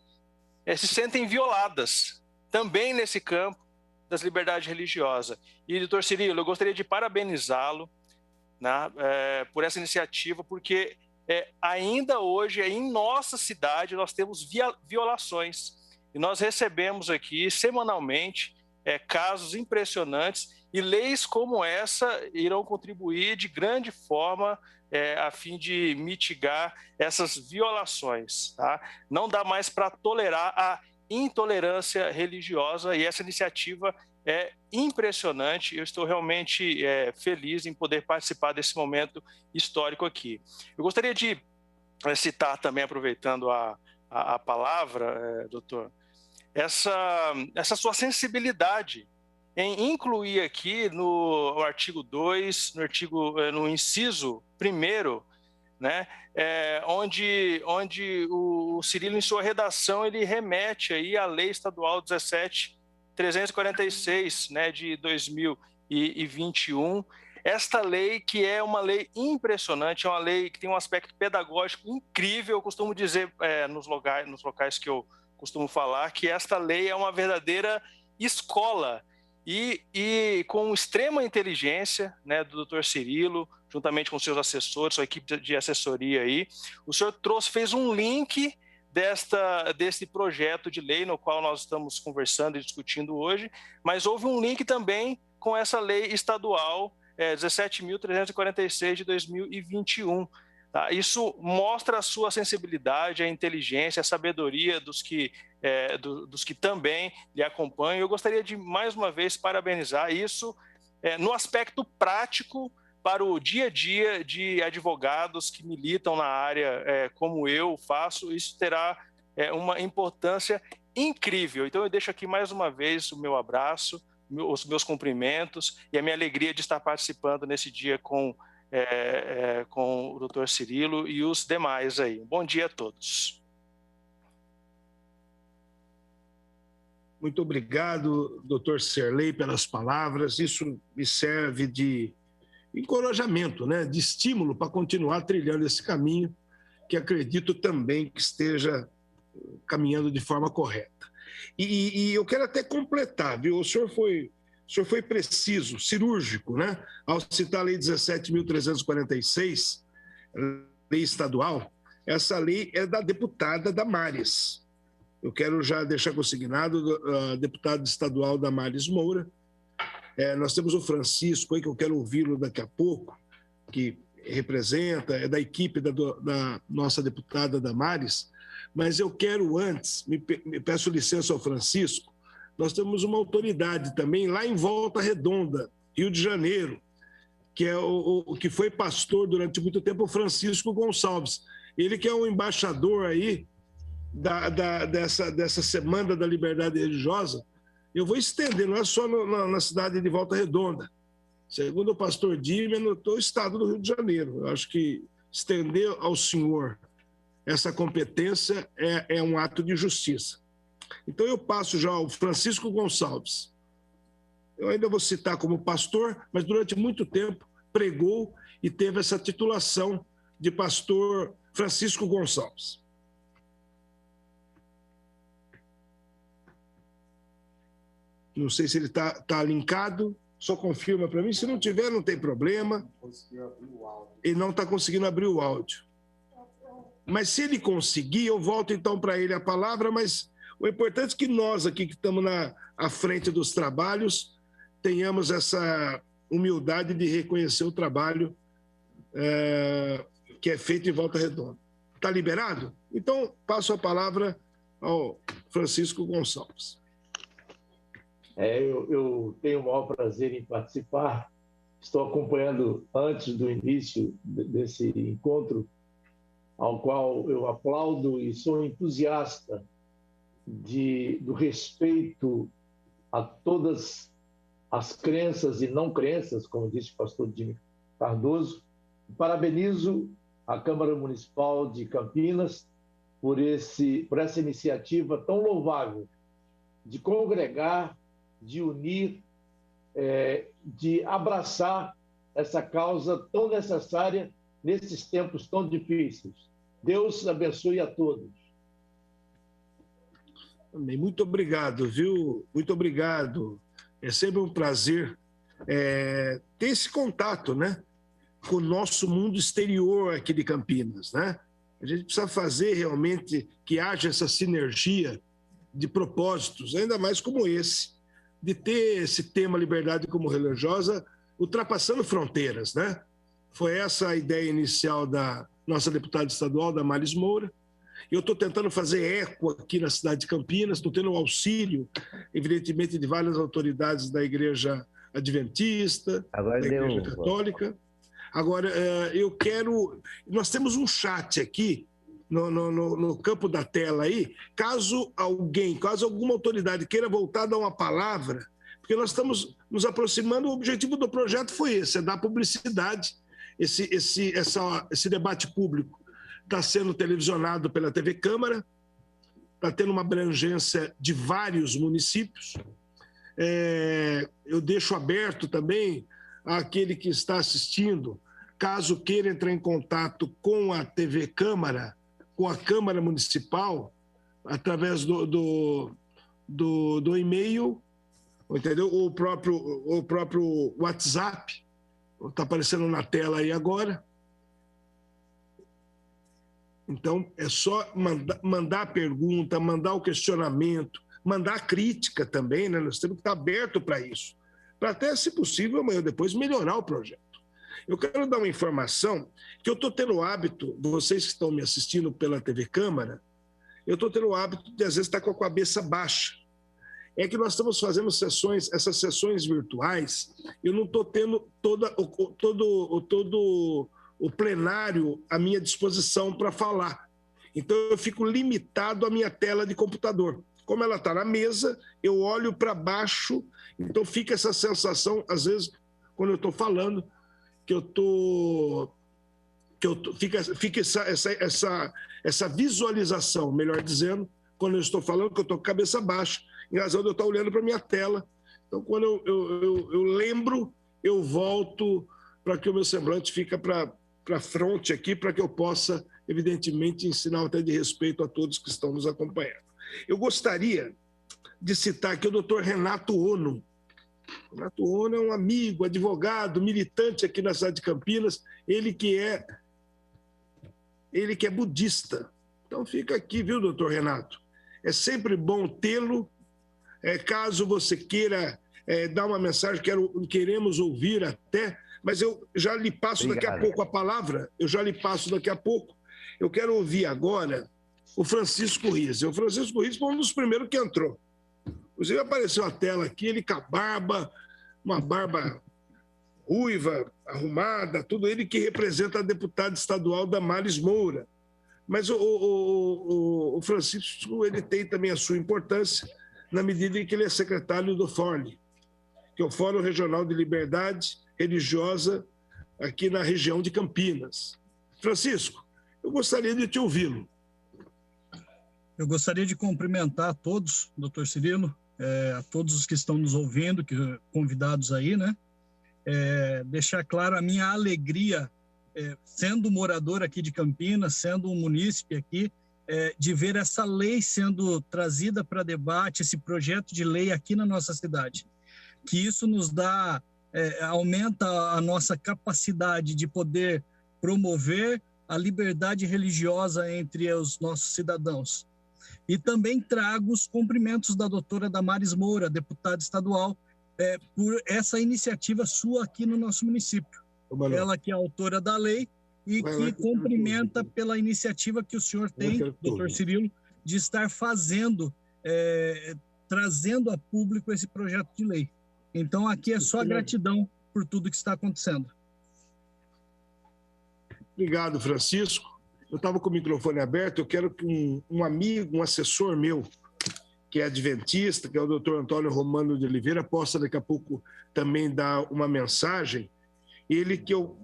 se sentem violadas, também nesse campo das liberdades religiosas. E, doutor Cirilo, eu gostaria de parabenizá-lo, né, por essa iniciativa, porque ainda hoje, em nossa cidade, nós temos violações. E nós recebemos aqui, semanalmente, casos impressionantes, e leis como essa irão contribuir de grande forma a fim de mitigar essas violações. Tá? Não dá mais para tolerar a intolerância religiosa, e essa iniciativa é impressionante. Eu estou realmente feliz em poder participar desse momento histórico aqui. Eu gostaria de citar também, aproveitando a palavra, doutor, essa sua sensibilidade em incluir aqui no artigo 2, no inciso 1º, né, onde o Cirilo, em sua redação, ele remete aí à Lei Estadual 17.346, né, de 2021. Esta lei, que é uma lei impressionante, é uma lei que tem um aspecto pedagógico incrível. Eu costumo dizer nos locais que eu costumo falar que esta lei é uma verdadeira escola, e com extrema inteligência, né, do doutor Cirilo, juntamente com seus assessores, sua equipe de assessoria aí, o senhor fez um link desse projeto de lei no qual nós estamos conversando e discutindo hoje, mas houve um link também com essa lei estadual 17.346 de 2021. Tá? Isso mostra a sua sensibilidade, a inteligência, a sabedoria dos que também lhe acompanham. Eu gostaria de, mais uma vez, parabenizar isso no aspecto prático para o dia a dia de advogados que militam na área, como eu faço. Isso terá uma importância incrível. Então, eu deixo aqui mais uma vez o meu abraço, os meus cumprimentos e a minha alegria de estar participando nesse dia com o doutor Cirilo e os demais aí. Bom dia a todos. Muito obrigado, doutor Serlei, pelas palavras. Isso me serve de encorajamento, né? De estímulo para continuar trilhando esse caminho, que acredito também que esteja caminhando de forma correta. E eu quero até completar, viu? O senhor foi preciso, cirúrgico, né? Ao citar a Lei 17.346, lei estadual. Essa lei é da deputada Damares. Eu quero já deixar consignado a deputada estadual Damares Moura. Nós temos o Francisco aí, que eu quero ouvi-lo daqui a pouco, que representa, é da equipe da nossa deputada Damares, mas eu quero antes, me peço licença ao Francisco, nós temos uma autoridade também lá em Volta Redonda, Rio de Janeiro, que é o que foi pastor durante muito tempo, o Francisco Gonçalves. Ele que é o embaixador aí dessa Semana da Liberdade Religiosa. Eu vou estender, não é só na cidade de Volta Redonda. Segundo o pastor Dime, no todo o estado do Rio de Janeiro. Eu acho que estender ao senhor essa competência é um ato de justiça. Então eu passo já ao Francisco Gonçalves. Eu ainda vou citar como pastor, mas durante muito tempo pregou e teve essa titulação de pastor Francisco Gonçalves. Não sei se ele está linkado, só confirma para mim. Se não tiver, não tem problema. Ele não está conseguindo abrir o áudio. Mas se ele conseguir, eu volto então para ele a palavra, mas o importante é que nós aqui que estamos à frente dos trabalhos tenhamos essa humildade de reconhecer o trabalho que é feito em Volta Redonda. Está liberado? Então, passo a palavra ao Francisco Gonçalves. Eu tenho o maior prazer em participar. Estou acompanhando antes do início desse encontro, ao qual eu aplaudo e sou entusiasta do respeito a todas as crenças e não crenças, como disse o pastor Dime Cardoso. Parabenizo a Câmara Municipal de Campinas por essa iniciativa tão louvável de congregar, de unir, de abraçar essa causa tão necessária nesses tempos tão difíceis. Deus abençoe a todos. Amém. Muito obrigado, viu? Muito obrigado. É sempre um prazer ter esse contato, né, com o nosso mundo exterior aqui de Campinas, né? A gente precisa fazer realmente que haja essa sinergia de propósitos, ainda mais como esse, de ter esse tema liberdade como religiosa ultrapassando fronteiras, né? Foi essa a ideia inicial da nossa deputada estadual, Damares Moura. Eu estou tentando fazer eco aqui na cidade de Campinas, estou tendo o auxílio, evidentemente, de várias autoridades da Igreja Adventista, da Igreja Católica. Agora, nós temos um chat aqui, no campo da tela aí, caso alguma autoridade queira voltar a dar uma palavra, porque nós estamos nos aproximando, o objetivo do projeto foi esse, é dar publicidade, esse debate público está sendo televisionado pela TV Câmara, está tendo uma abrangência de vários municípios. Eu deixo aberto também àquele que está assistindo, caso queira entrar em contato com a TV Câmara, com a Câmara Municipal, através do e-mail, entendeu? O próprio WhatsApp, está aparecendo na tela aí agora. Então, é só mandar a pergunta, mandar o questionamento, mandar a crítica também, né? Nós temos que estar aberto para isso, para até, se possível, amanhã ou depois, melhorar o projeto. Eu quero dar uma informação que eu estou tendo o hábito, vocês que estão me assistindo pela TV Câmara, eu estou tendo o hábito de, às vezes, estar com a cabeça baixa. É que nós estamos fazendo essas sessões virtuais, eu não estou tendo todo o plenário à minha disposição para falar. Então, eu fico limitado à minha tela de computador. Como ela está na mesa, eu olho para baixo, então fica essa sensação, às vezes, quando eu estou falando, fica essa visualização, melhor dizendo, quando eu estou falando, que eu estou com a cabeça baixa, em razão de eu estar olhando para a minha tela. Então, quando eu lembro, eu volto para que o meu semblante fique para frente aqui, para que eu possa, evidentemente, ensinar até de respeito a todos que estão nos acompanhando. Eu gostaria de citar aqui o doutor Renato Ono. Renato Ono é um amigo, advogado, militante aqui na cidade de Campinas, ele que é budista. Então fica aqui, viu, doutor Renato? É sempre bom tê-lo. Caso você queira dar uma mensagem, queremos ouvir até, mas eu já lhe passo daqui a pouco a palavra, Eu quero ouvir agora o Francisco Rizzi. O Francisco Rizzi foi um dos primeiros que entrou. Inclusive apareceu a tela aqui, ele com a barba, uma barba ruiva, arrumada, tudo, ele que representa a deputada estadual Damares Moura. Mas o Francisco, ele tem também a sua importância na medida em que ele é secretário do FORLE, que é o Fórum Regional de Liberdade Religiosa aqui na região de Campinas. Francisco, eu gostaria de te ouvi-lo. Eu gostaria de cumprimentar a todos, doutor Cirilo, a todos os que estão nos ouvindo, convidados aí, né? Deixar claro a minha alegria, sendo morador aqui de Campinas, sendo um munícipe aqui, de ver essa lei sendo trazida para debate, esse projeto de lei aqui na nossa cidade. Que isso nos dá, aumenta a nossa capacidade de poder promover a liberdade religiosa entre os nossos cidadãos. E também trago os cumprimentos da doutora Damares Moura, deputada estadual, por essa iniciativa sua aqui no nosso município. Ela que é autora da lei e que cumprimenta pela iniciativa que o senhor tem, doutor Cirilo, de estar fazendo, trazendo a público esse projeto de lei. Então, aqui é só gratidão por tudo que está acontecendo. Obrigado, Francisco. Eu estava com o microfone aberto, eu quero que um amigo, um assessor meu, que é adventista, que é o doutor Antônio Romano de Oliveira, possa daqui a pouco também dar uma mensagem. Ele, que eu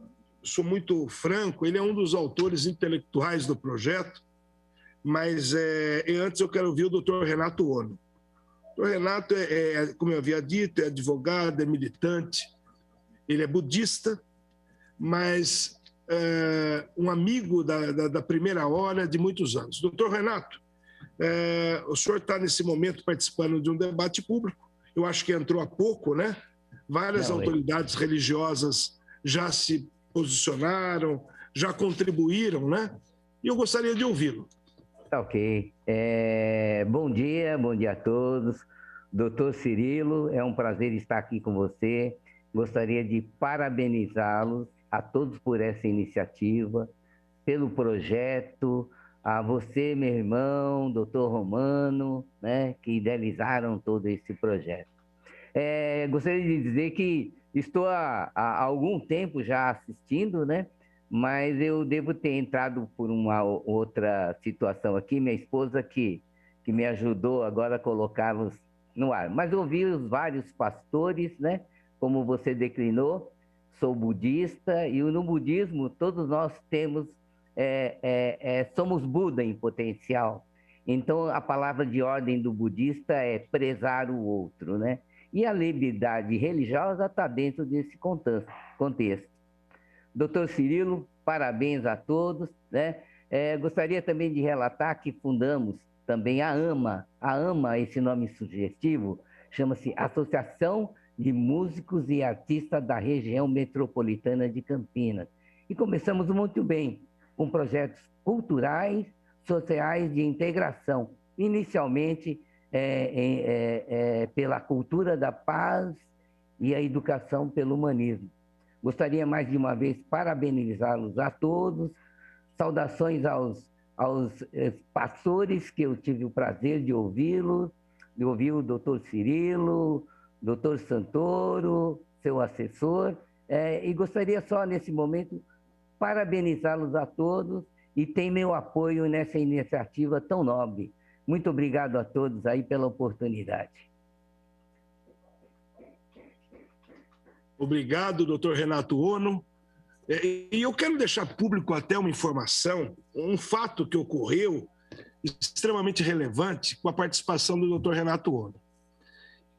sou muito franco, ele é um dos autores intelectuais do projeto, mas antes eu quero ouvir o doutor Renato Ono. O doutor Renato, como eu havia dito, é advogado, é militante, ele é budista, mas um amigo da primeira hora de muitos anos. Doutor Renato, o senhor está nesse momento participando de um debate público, eu acho que entrou há pouco, né? Várias autoridades religiosas já se posicionaram, já contribuíram, né? E eu gostaria de ouvi-lo. Ok. Bom dia a todos. Doutor Cirilo, é um prazer estar aqui com você. Gostaria de parabenizá-los a todos por essa iniciativa, pelo projeto, a você, meu irmão, doutor Romano, né, que idealizaram todo esse projeto. Gostaria de dizer que estou há algum tempo já assistindo, né? Mas eu devo ter entrado por uma outra situação aqui, minha esposa que me ajudou agora a colocá-los no ar. Mas ouvi os vários pastores, né? Como você declinou, sou budista e no budismo todos nós temos, somos Buda em potencial. Então a palavra de ordem do budista é prezar o outro, né? E a liberdade religiosa está dentro desse contexto. Doutor Cirilo, parabéns a todos, né? Gostaria também de relatar que fundamos também a AMA. A AMA, esse nome sugestivo, chama-se Associação de Músicos e Artistas da Região Metropolitana de Campinas. E começamos muito bem, com projetos culturais, sociais de integração, inicialmente pela cultura da paz e a educação pelo humanismo. Gostaria mais de uma vez parabenizá-los a todos, saudações aos pastores que eu tive o prazer de ouvi-los, de ouvir o doutor Cirilo, doutor Santoro, seu assessor, e gostaria só nesse momento parabenizá-los a todos e tem meu apoio nessa iniciativa tão nobre. Muito obrigado a todos aí pela oportunidade. Obrigado, doutor Renato Ono. E eu quero deixar público até uma informação, um fato que ocorreu extremamente relevante com a participação do doutor Renato Ono.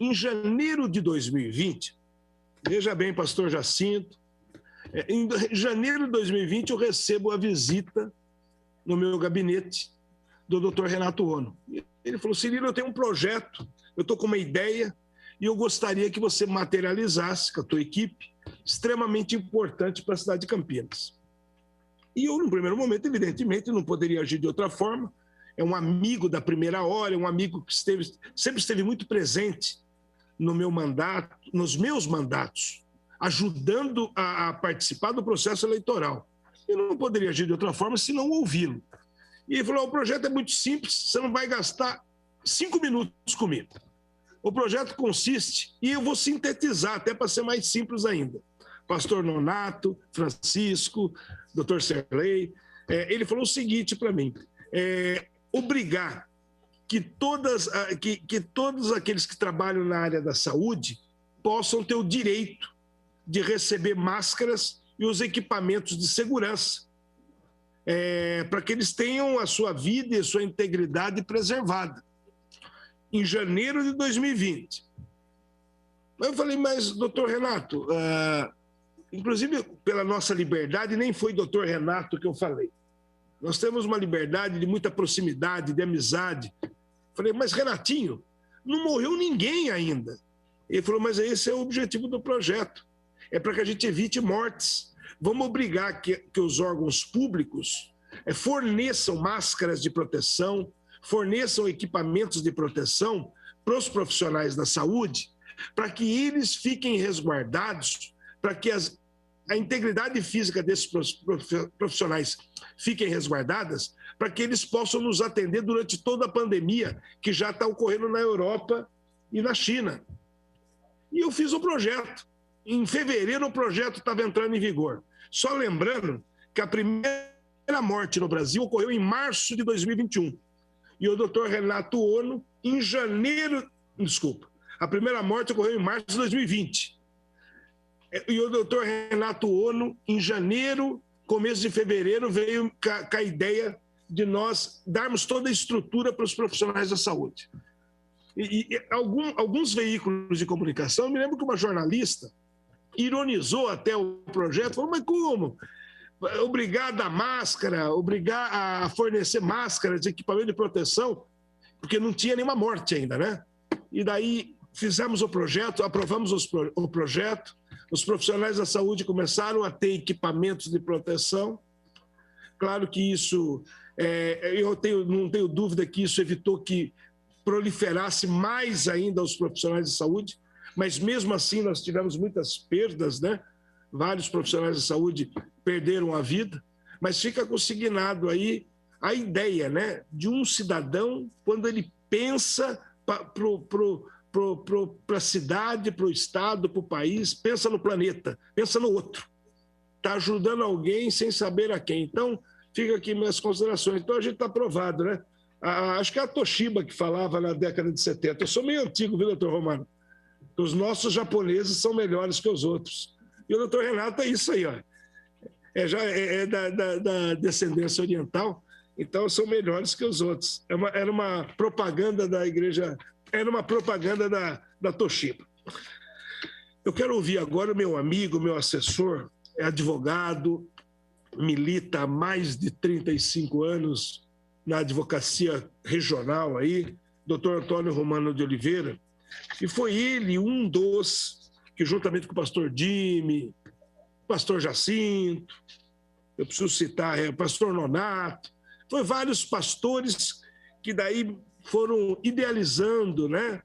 Em janeiro de 2020, veja bem, pastor Jacinto, em janeiro de 2020 eu recebo a visita no meu gabinete do doutor Renato Ono. Ele falou: Cirilo, eu tenho um projeto, eu estou com uma ideia e eu gostaria que você materializasse com a tua equipe, extremamente importante para a cidade de Campinas. E eu, no primeiro momento, evidentemente, não poderia agir de outra forma. É um amigo da primeira hora, é um amigo que sempre esteve muito presente no meu mandato, nos meus mandatos, ajudando a participar do processo eleitoral. Eu não poderia agir de outra forma se não ouvi-lo. E ele falou: o projeto é muito simples, você não vai gastar 5 minutos comigo. O projeto consiste, e eu vou sintetizar até para ser mais simples ainda. Pastor Nonato, Francisco, doutor Serlei, ele falou o seguinte para mim: obrigar que todos aqueles que trabalham na área da saúde possam ter o direito de receber máscaras e os equipamentos de segurança, para que eles tenham a sua vida e a sua integridade preservada. Em janeiro de 2020. Eu falei: mas, doutor Renato, inclusive pela nossa liberdade, nem foi doutor Renato que eu falei. Nós temos uma liberdade de muita proximidade, de amizade. Falei: mas, Renatinho, não morreu ninguém ainda. Ele falou: mas esse é o objetivo do projeto. É para que a gente evite mortes. Vamos obrigar que os órgãos públicos forneçam máscaras de proteção, forneçam equipamentos de proteção para os profissionais da saúde, para que eles fiquem resguardados, para que a integridade física desses profissionais fiquem resguardadas, para que eles possam nos atender durante toda a pandemia que já está ocorrendo na Europa e na China. E eu fiz o projeto. Em fevereiro o projeto estava entrando em vigor. Só lembrando que a primeira morte no Brasil ocorreu em março de 2021. E o doutor Renato Ono, em janeiro... Desculpa. A primeira morte ocorreu em março de 2020. E o doutor Renato Ono, em janeiro, começo de fevereiro, veio com a ideia de nós darmos toda a estrutura para os profissionais da saúde. E alguns veículos de comunicação, eu me lembro que uma jornalista ironizou até o projeto, falou, mas como? Obrigar a dar máscara, obrigar a fornecer máscaras, equipamento de proteção, porque não tinha nenhuma morte ainda, né? E daí fizemos o projeto, aprovamos o projeto, os profissionais da saúde começaram a ter equipamentos de proteção. Claro que isso, não tenho dúvida que isso evitou que proliferasse mais ainda os profissionais de saúde, mas mesmo assim nós tivemos muitas perdas, né? Vários profissionais de saúde perderam a vida, mas fica consignado aí a ideia, né, de um cidadão, quando ele pensa para a cidade, para o estado, para o país, pensa no planeta, pensa no outro. Está ajudando alguém sem saber a quem. Então, fica aqui minhas considerações. Então, a gente está aprovado, né? Acho que é a Toshiba que falava na década de 70. Eu sou meio antigo, viu, doutor Romano? Os nossos japoneses são melhores que os outros. E o doutor Renato é isso aí, ó. É da descendência oriental, então são melhores que os outros. Era uma propaganda da igreja, era uma propaganda da Toshiba. Eu quero ouvir agora o meu amigo, meu assessor, é advogado, milita há mais de 35 anos na advocacia regional aí, doutor Antônio Romano de Oliveira, e foi ele um dos que, juntamente com o pastor Jimmy, pastor Jacinto, eu preciso citar, o pastor Nonato, foi vários pastores que daí foram idealizando, né,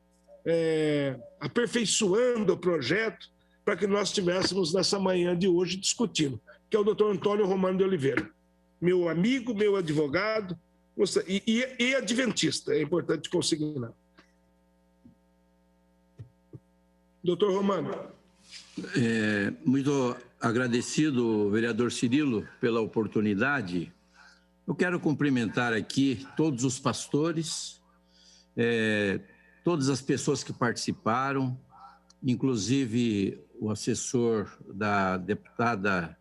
aperfeiçoando o projeto para que nós estivéssemos nessa manhã de hoje discutindo, que é o doutor Antônio Romano de Oliveira, meu amigo, meu advogado e adventista, é importante consignar. Doutor Romano. Muito agradecido, vereador Cirilo, pela oportunidade. Eu quero cumprimentar aqui todos os pastores, todas as pessoas que participaram, inclusive o assessor da deputada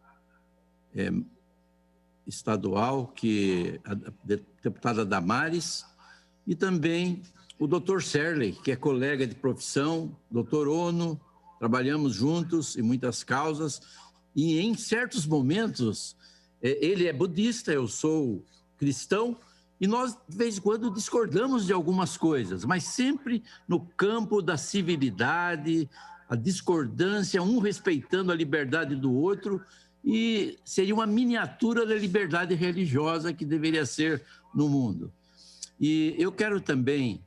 estadual, a deputada Damares, e também o doutor Serley, que é colega de profissão, doutor Ono, trabalhamos juntos em muitas causas, e em certos momentos, ele é budista, eu sou cristão, e nós, de vez em quando, discordamos de algumas coisas, mas sempre no campo da civilidade, a discordância, um respeitando a liberdade do outro, e seria uma miniatura da liberdade religiosa que deveria ser no mundo. E eu quero também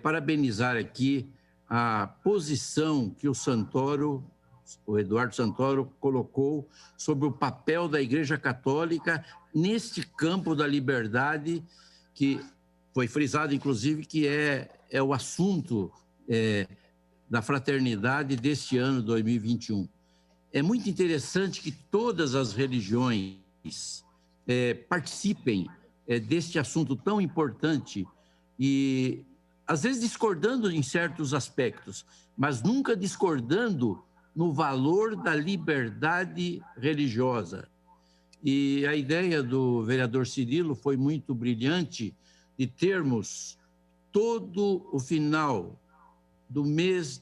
parabenizar aqui a posição que o Eduardo Santoro colocou sobre o papel da Igreja Católica neste campo da liberdade, que foi frisado, inclusive, que é o assunto da fraternidade deste ano 2021. É muito interessante que todas as religiões participem deste assunto tão importante e, às vezes, discordando em certos aspectos, mas nunca discordando no valor da liberdade religiosa. E a ideia do vereador Cirilo foi muito brilhante de termos todo o final do mês,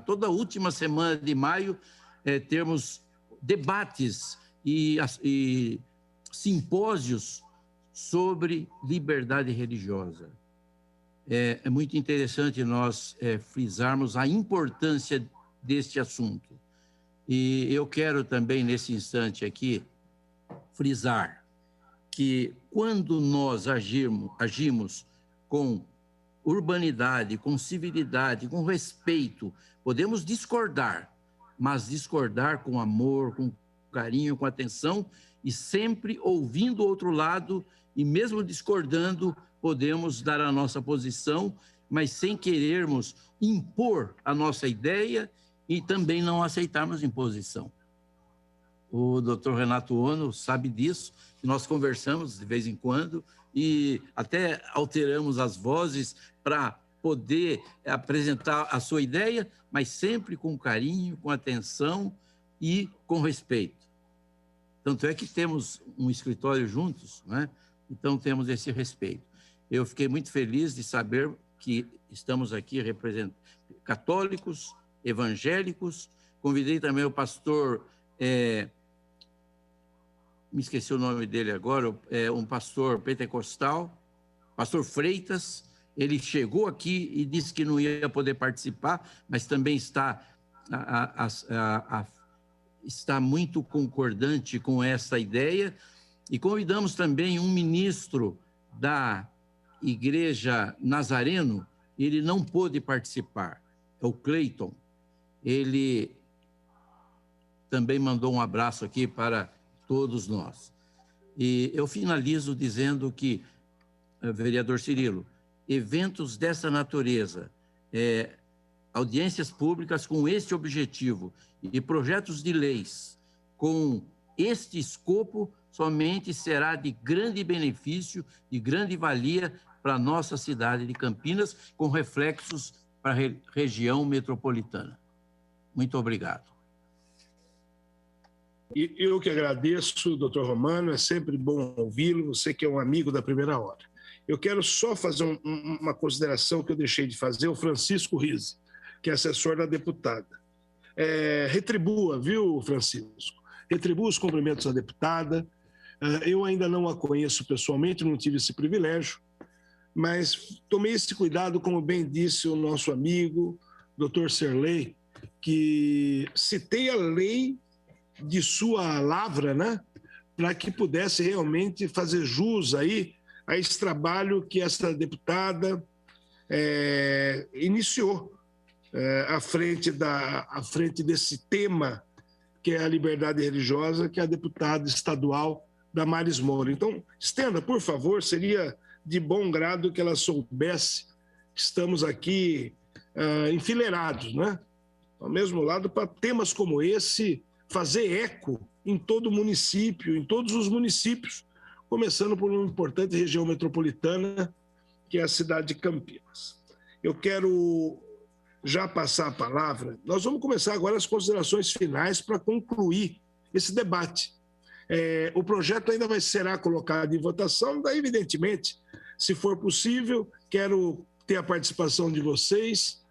toda a última semana de maio, termos debates e simpósios sobre liberdade religiosa. É muito interessante nós frisarmos a importância deste assunto. E eu quero também, nesse instante aqui, frisar que quando nós agimos com urbanidade, com civilidade, com respeito, podemos discordar, mas discordar com amor, com carinho, com atenção e sempre ouvindo o outro lado e mesmo discordando, podemos dar a nossa posição, mas sem querermos impor a nossa ideia e também não aceitarmos imposição. O doutor Renato Ono sabe disso, que nós conversamos de vez em quando e até alteramos as vozes para poder apresentar a sua ideia, mas sempre com carinho, com atenção e com respeito. Tanto é que temos um escritório juntos, né? Então temos esse respeito. Eu fiquei muito feliz de saber que estamos aqui representando católicos, evangélicos, Convidei também o pastor, me esqueci o nome dele agora, um pastor pentecostal, pastor Freitas. Ele chegou aqui e disse que não ia poder participar, mas também está muito concordante com essa ideia. E convidamos também um ministro da Igreja Nazareno. Ele não pôde participar, é o Cleiton. Ele também mandou um abraço aqui para todos nós. E eu finalizo dizendo que, vereador Cirilo, eventos dessa natureza, audiências públicas com este objetivo e projetos de leis com este escopo somente será de grande benefício, de grande valia para a nossa cidade de Campinas, com reflexos para a região metropolitana. Muito obrigado. E eu que agradeço, doutor Romano, é sempre bom ouvi-lo, você que é um amigo da primeira hora. Eu quero só fazer uma consideração que eu deixei de fazer, o Francisco Rizzi, que é assessor da deputada. Retribua, viu, Francisco? Retribua os cumprimentos à deputada. Eu ainda não a conheço pessoalmente, não tive esse privilégio, mas tomei esse cuidado, como bem disse o nosso amigo, doutor Serlei, que citei a lei de sua lavra, né, para que pudesse realmente fazer jus aí a esse trabalho que essa deputada iniciou à frente desse tema que é a liberdade religiosa, que é a deputada estadual Damares Moura. Então, estenda, por favor, seria de bom grado que ela soubesse que estamos aqui enfileirados, né? Ao mesmo lado, para temas como esse fazer eco em todo o município, em todos os municípios, começando por uma importante região metropolitana, que é a cidade de Campinas. Eu quero já passar a palavra. Nós vamos começar agora as considerações finais para concluir esse debate. O projeto ainda será colocado em votação, daí, evidentemente, se for possível, quero ter a participação de vocês.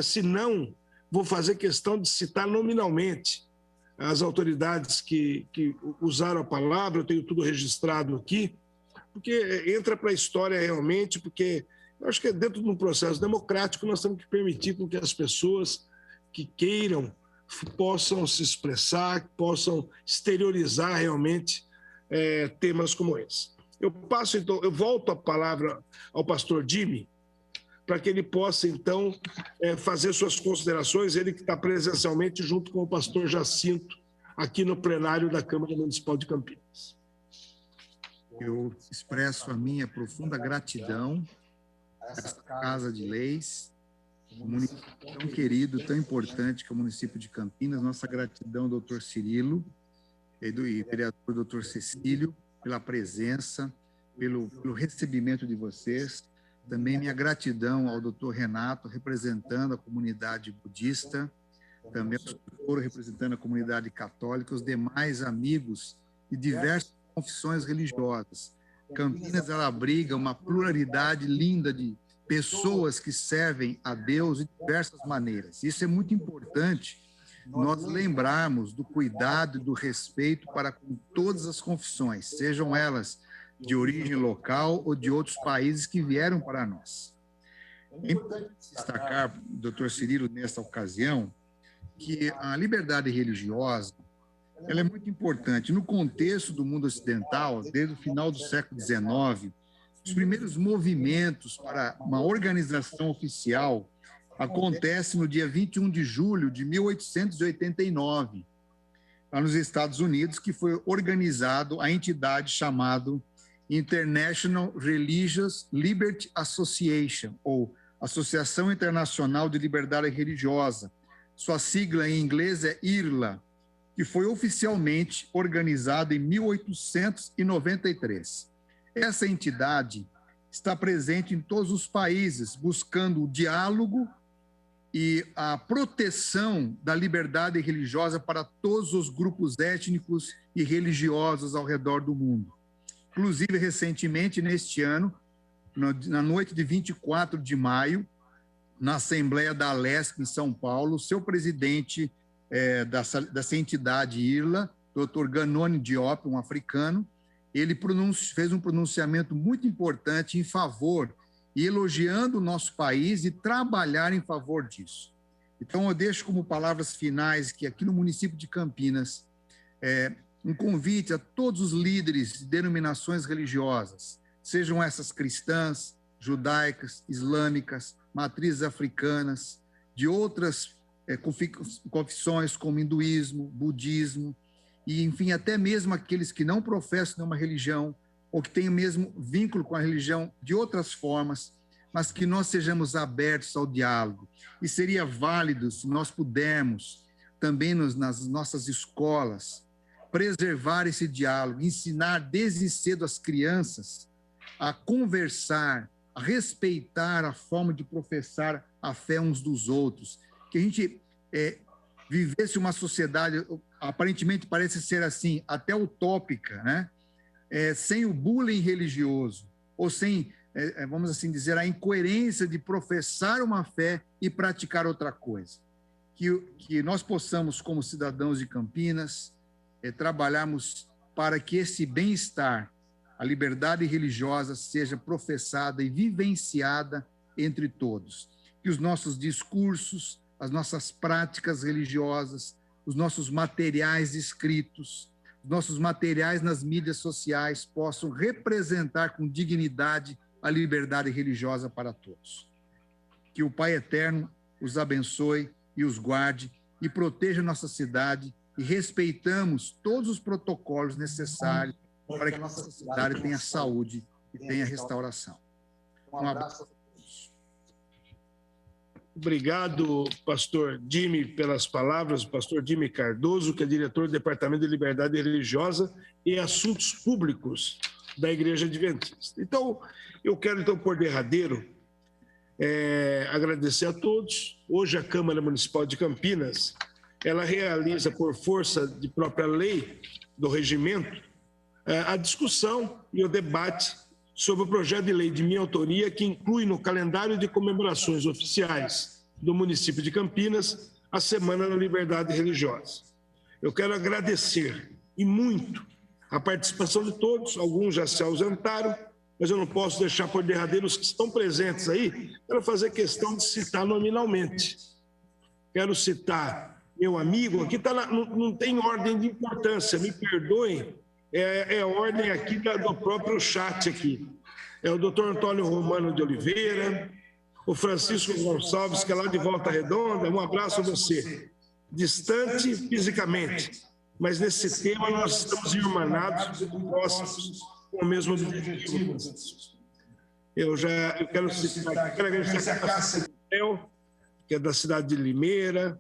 Se não, vou fazer questão de citar nominalmente as autoridades que usaram a palavra, eu tenho tudo registrado aqui, porque entra para a história realmente, porque eu acho que é dentro de um processo democrático, nós temos que permitir com que as pessoas que queiram possam se expressar, possam exteriorizar realmente temas como esse. Eu volto a palavra ao pastor Jimmy, para que ele possa, então, fazer suas considerações, ele que está presencialmente junto com o pastor Jacinto, aqui no plenário da Câmara Municipal de Campinas. Eu expresso a minha profunda gratidão a esta Casa de Leis, um município tão querido, tão importante que é o município de Campinas. Nossa gratidão ao doutor Cirilo e vereador doutor Cecílio pela presença, pelo recebimento de vocês. Também minha gratidão ao doutor Renato, representando a comunidade budista, também ao doutor representando a comunidade católica, os demais amigos de diversas confissões religiosas. Campinas, ela abriga uma pluralidade linda de pessoas que servem a Deus de diversas maneiras. Isso é muito importante, nós lembrarmos do cuidado e do respeito para com todas as confissões, sejam elas de origem local ou de outros países que vieram para nós. É importante destacar, doutor Cirilo, nesta ocasião, que a liberdade religiosa ela é muito importante. No contexto do mundo ocidental, desde o final do século XIX, os primeiros movimentos para uma organização oficial acontecem no dia 21 de julho de 1889, lá nos Estados Unidos, que foi organizado a entidade chamada International Religious Liberty Association, ou Associação Internacional de Liberdade Religiosa. Sua sigla em inglês é IRLA, que foi oficialmente organizada em 1893. Essa entidade está presente em todos os países, buscando o diálogo e a proteção da liberdade religiosa para todos os grupos étnicos e religiosos ao redor do mundo. Inclusive, recentemente, neste ano, na noite de 24 de maio, na Assembleia da Alesp, em São Paulo, seu presidente, dessa entidade IRLA, Dr. Ganoni Diop, um africano. Ele fez um pronunciamento muito importante em favor e elogiando o nosso país e trabalhar em favor disso. Então, eu deixo como palavras finais que aqui no município de Campinas, um convite a todos os líderes de denominações religiosas, sejam essas cristãs, judaicas, islâmicas, matrizes africanas, de outras confissões como hinduísmo, budismo, e, enfim, até mesmo aqueles que não professam nenhuma religião ou que têm o mesmo vínculo com a religião de outras formas, mas que nós sejamos abertos ao diálogo. E seria válido se nós pudermos, também nas nossas escolas, preservar esse diálogo, ensinar desde cedo as crianças a conversar, a respeitar a forma de professar a fé uns dos outros, que a gente vivesse uma sociedade, aparentemente parece ser assim, até utópica, né? Sem o bullying religioso, ou sem, vamos assim dizer, a incoerência de professar uma fé e praticar outra coisa. Que nós possamos, como cidadãos de Campinas, trabalharmos para que esse bem-estar, a liberdade religiosa seja professada e vivenciada entre todos. Que os nossos discursos, as nossas práticas religiosas, os nossos materiais escritos, os nossos materiais nas mídias sociais possam representar com dignidade a liberdade religiosa para todos. Que o Pai Eterno os abençoe e os guarde e proteja nossa cidade e respeitamos todos os protocolos necessários para que a nossa cidade tenha saúde e tenha restauração. Um abraço a todos. Obrigado, pastor Jimmy, pelas palavras, o pastor Jimmy Cardoso, que é diretor do Departamento de Liberdade Religiosa e Assuntos Públicos da Igreja Adventista. Então, eu quero, por derradeiro, agradecer a todos. Hoje, a Câmara Municipal de Campinas, ela realiza, por força de própria lei do regimento, a discussão e o debate sobre o projeto de lei de minha autoria, que inclui no calendário de comemorações oficiais do município de Campinas a Semana da Liberdade Religiosa. Eu quero agradecer, e muito, a participação de todos. Alguns já se ausentaram, mas eu não posso deixar por derradeiro os que estão presentes aí. Quero fazer questão de citar nominalmente. Quero citar meu amigo, aqui não tem ordem de importância, me perdoem, é ordem aqui do próprio chat aqui. É o doutor Antônio Romano de Oliveira, o Francisco Gonçalves, que é lá de Volta Redonda. Um abraço a você. Distante fisicamente, mas nesse tema nós estamos irmanados e próximos com o mesmo objetivo. Eu quero agradecer a Cássia, que é da cidade de Limeira.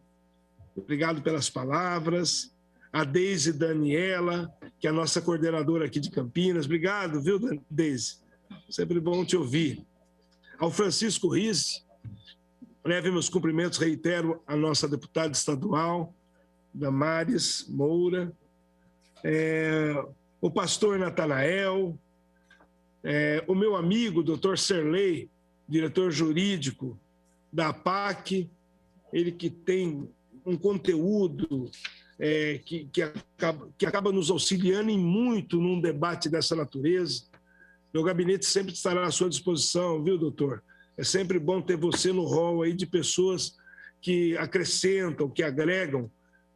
Obrigado pelas palavras. A Deise Daniela, que é a nossa coordenadora aqui de Campinas. Obrigado, viu, Deise? Sempre bom te ouvir. Ao Francisco Rizzi, leve meus cumprimentos, reitero, a nossa deputada estadual, Damares Moura, o pastor Natanael, o meu amigo, doutor Serlei, diretor jurídico da APAC, ele que tem um conteúdo que acaba nos auxiliando em muito num debate dessa natureza. Meu gabinete sempre estará à sua disposição, viu, doutor? É sempre bom ter você no rol aí de pessoas que acrescentam, que agregam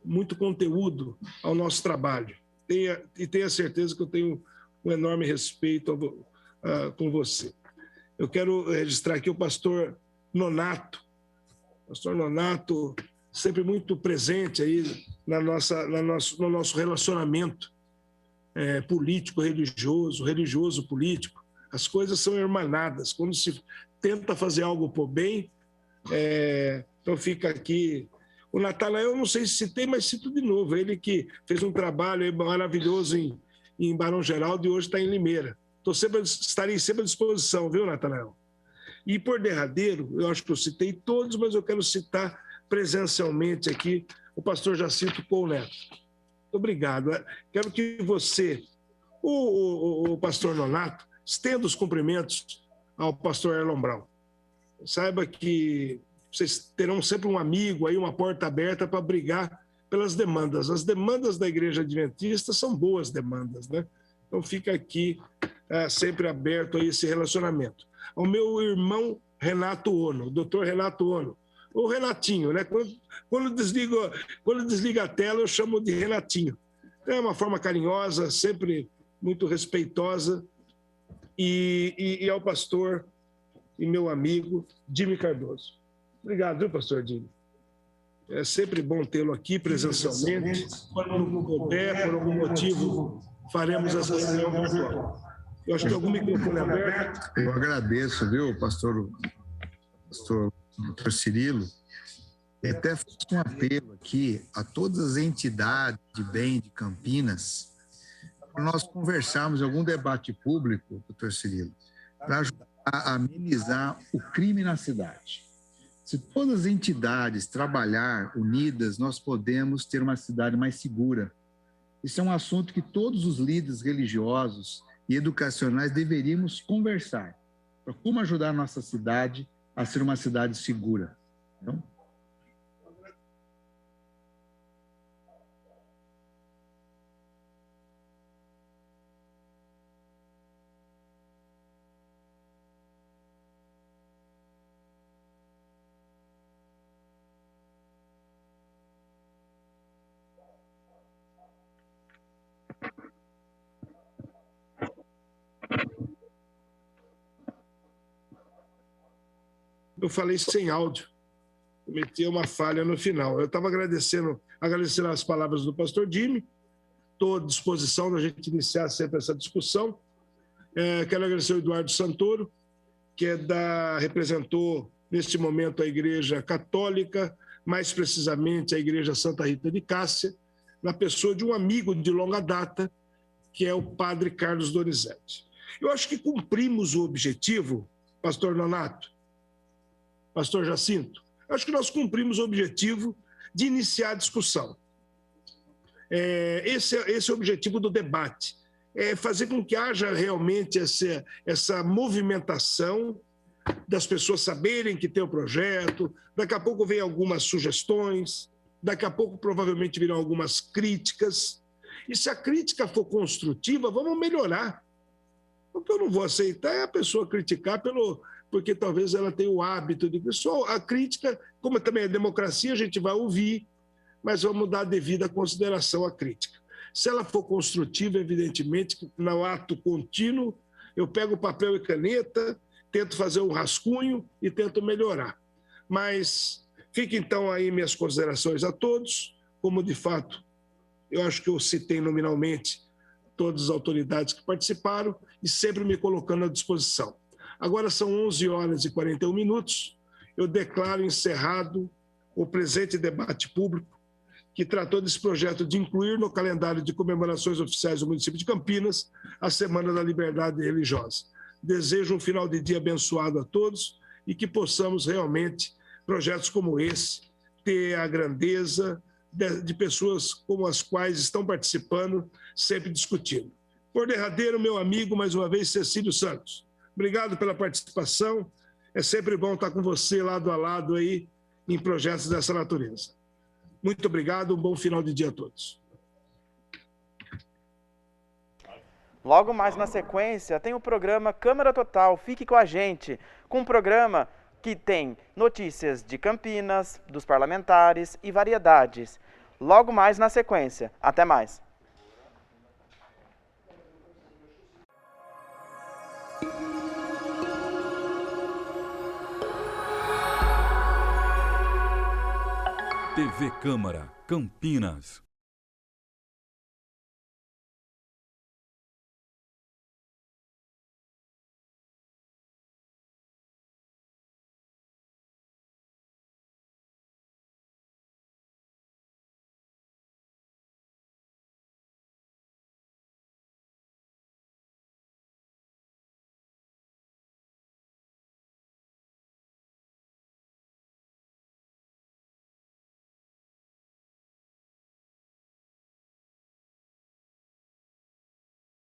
muito conteúdo ao nosso trabalho. Tenha certeza que eu tenho um enorme respeito com você. Eu quero registrar aqui o pastor Nonato. Pastor Nonato, sempre muito presente aí no nosso relacionamento político, religioso, político. As coisas são irmanadas. Quando se tenta fazer algo por bem, então fica aqui. O Natanael, eu não sei se citei, mas cito de novo. Ele que fez um trabalho maravilhoso em Barão Geraldo e hoje está em Limeira. Estarei sempre à disposição, viu, Natanael? E por derradeiro, eu acho que eu citei todos, mas eu quero citar presencialmente aqui o pastor Jacinto Paul Neto. Muito obrigado. Quero que você, o pastor Nonato, estenda os cumprimentos ao pastor Erlon Brown. Saiba que vocês terão sempre um amigo aí, uma porta aberta para brigar pelas demandas. As demandas da Igreja Adventista são boas demandas, né? Então fica aqui sempre aberto a esse relacionamento. Ao meu irmão Renato Ono, o doutor Renato Ono, ou Renatinho, né? Quando desliga a tela, eu chamo de Renatinho. É uma forma carinhosa, sempre muito respeitosa. E ao pastor e meu amigo Jimmy Cardoso. Obrigado, viu, pastor Jimmy? É sempre bom tê-lo aqui presencialmente. Quando não puder, por algum motivo, faremos essa reunião virtual. Eu acho que tem algum microfone aberto. Eu agradeço, viu, pastor Cirilo. E até faço um apelo aqui a todas as entidades de bem de Campinas, para nós conversarmos em algum debate público, doutor Cirilo, para ajudar a amenizar o crime na cidade. Se todas as entidades trabalhar unidas, nós podemos ter uma cidade mais segura. Isso é um assunto que todos os líderes religiosos e educacionais deveríamos conversar, para como ajudar a nossa cidade a ser uma cidade segura. Então, eu falei sem áudio, cometi uma falha no final. Eu estava agradecendo as palavras do pastor Jimmy, estou à disposição da gente iniciar sempre essa discussão. Quero agradecer o Eduardo Santoro, que representou neste momento a Igreja Católica, mais precisamente a Igreja Santa Rita de Cássia, na pessoa de um amigo de longa data, que é o padre Carlos Donizete. Eu acho que cumprimos o objetivo, pastor Nonato, pastor Jacinto, acho que nós cumprimos o objetivo de iniciar a discussão. Esse é o objetivo do debate, é fazer com que haja realmente essa movimentação das pessoas saberem que tem o projeto, daqui a pouco vem algumas sugestões, daqui a pouco provavelmente virão algumas críticas, e se a crítica for construtiva, vamos melhorar. O que eu não vou aceitar é a pessoa criticar porque talvez ela tenha o hábito de... A crítica, como também é democracia, a gente vai ouvir, mas vamos dar a devida consideração à crítica. Se ela for construtiva, evidentemente, no ato contínuo, eu pego papel e caneta, tento fazer um rascunho e tento melhorar. Mas fica então aí minhas considerações a todos, como de fato eu acho que eu citei nominalmente todas as autoridades que participaram e sempre me colocando à disposição. Agora são 11h41, eu declaro encerrado o presente debate público que tratou desse projeto de incluir no calendário de comemorações oficiais do município de Campinas a Semana da Liberdade Religiosa. Desejo um final de dia abençoado a todos e que possamos realmente, projetos como esse, ter a grandeza de pessoas como as quais estão participando, sempre discutindo. Por derradeiro, meu amigo, mais uma vez, Cecílio Santos. Obrigado pela participação. É sempre bom estar com você lado a lado aí em projetos dessa natureza. Muito obrigado, um bom final de dia a todos. Logo mais na sequência, tem o programa Câmara Total. Fique com a gente, com um programa que tem notícias de Campinas, dos parlamentares e variedades. Logo mais na sequência. Até mais. TV Câmara, Campinas.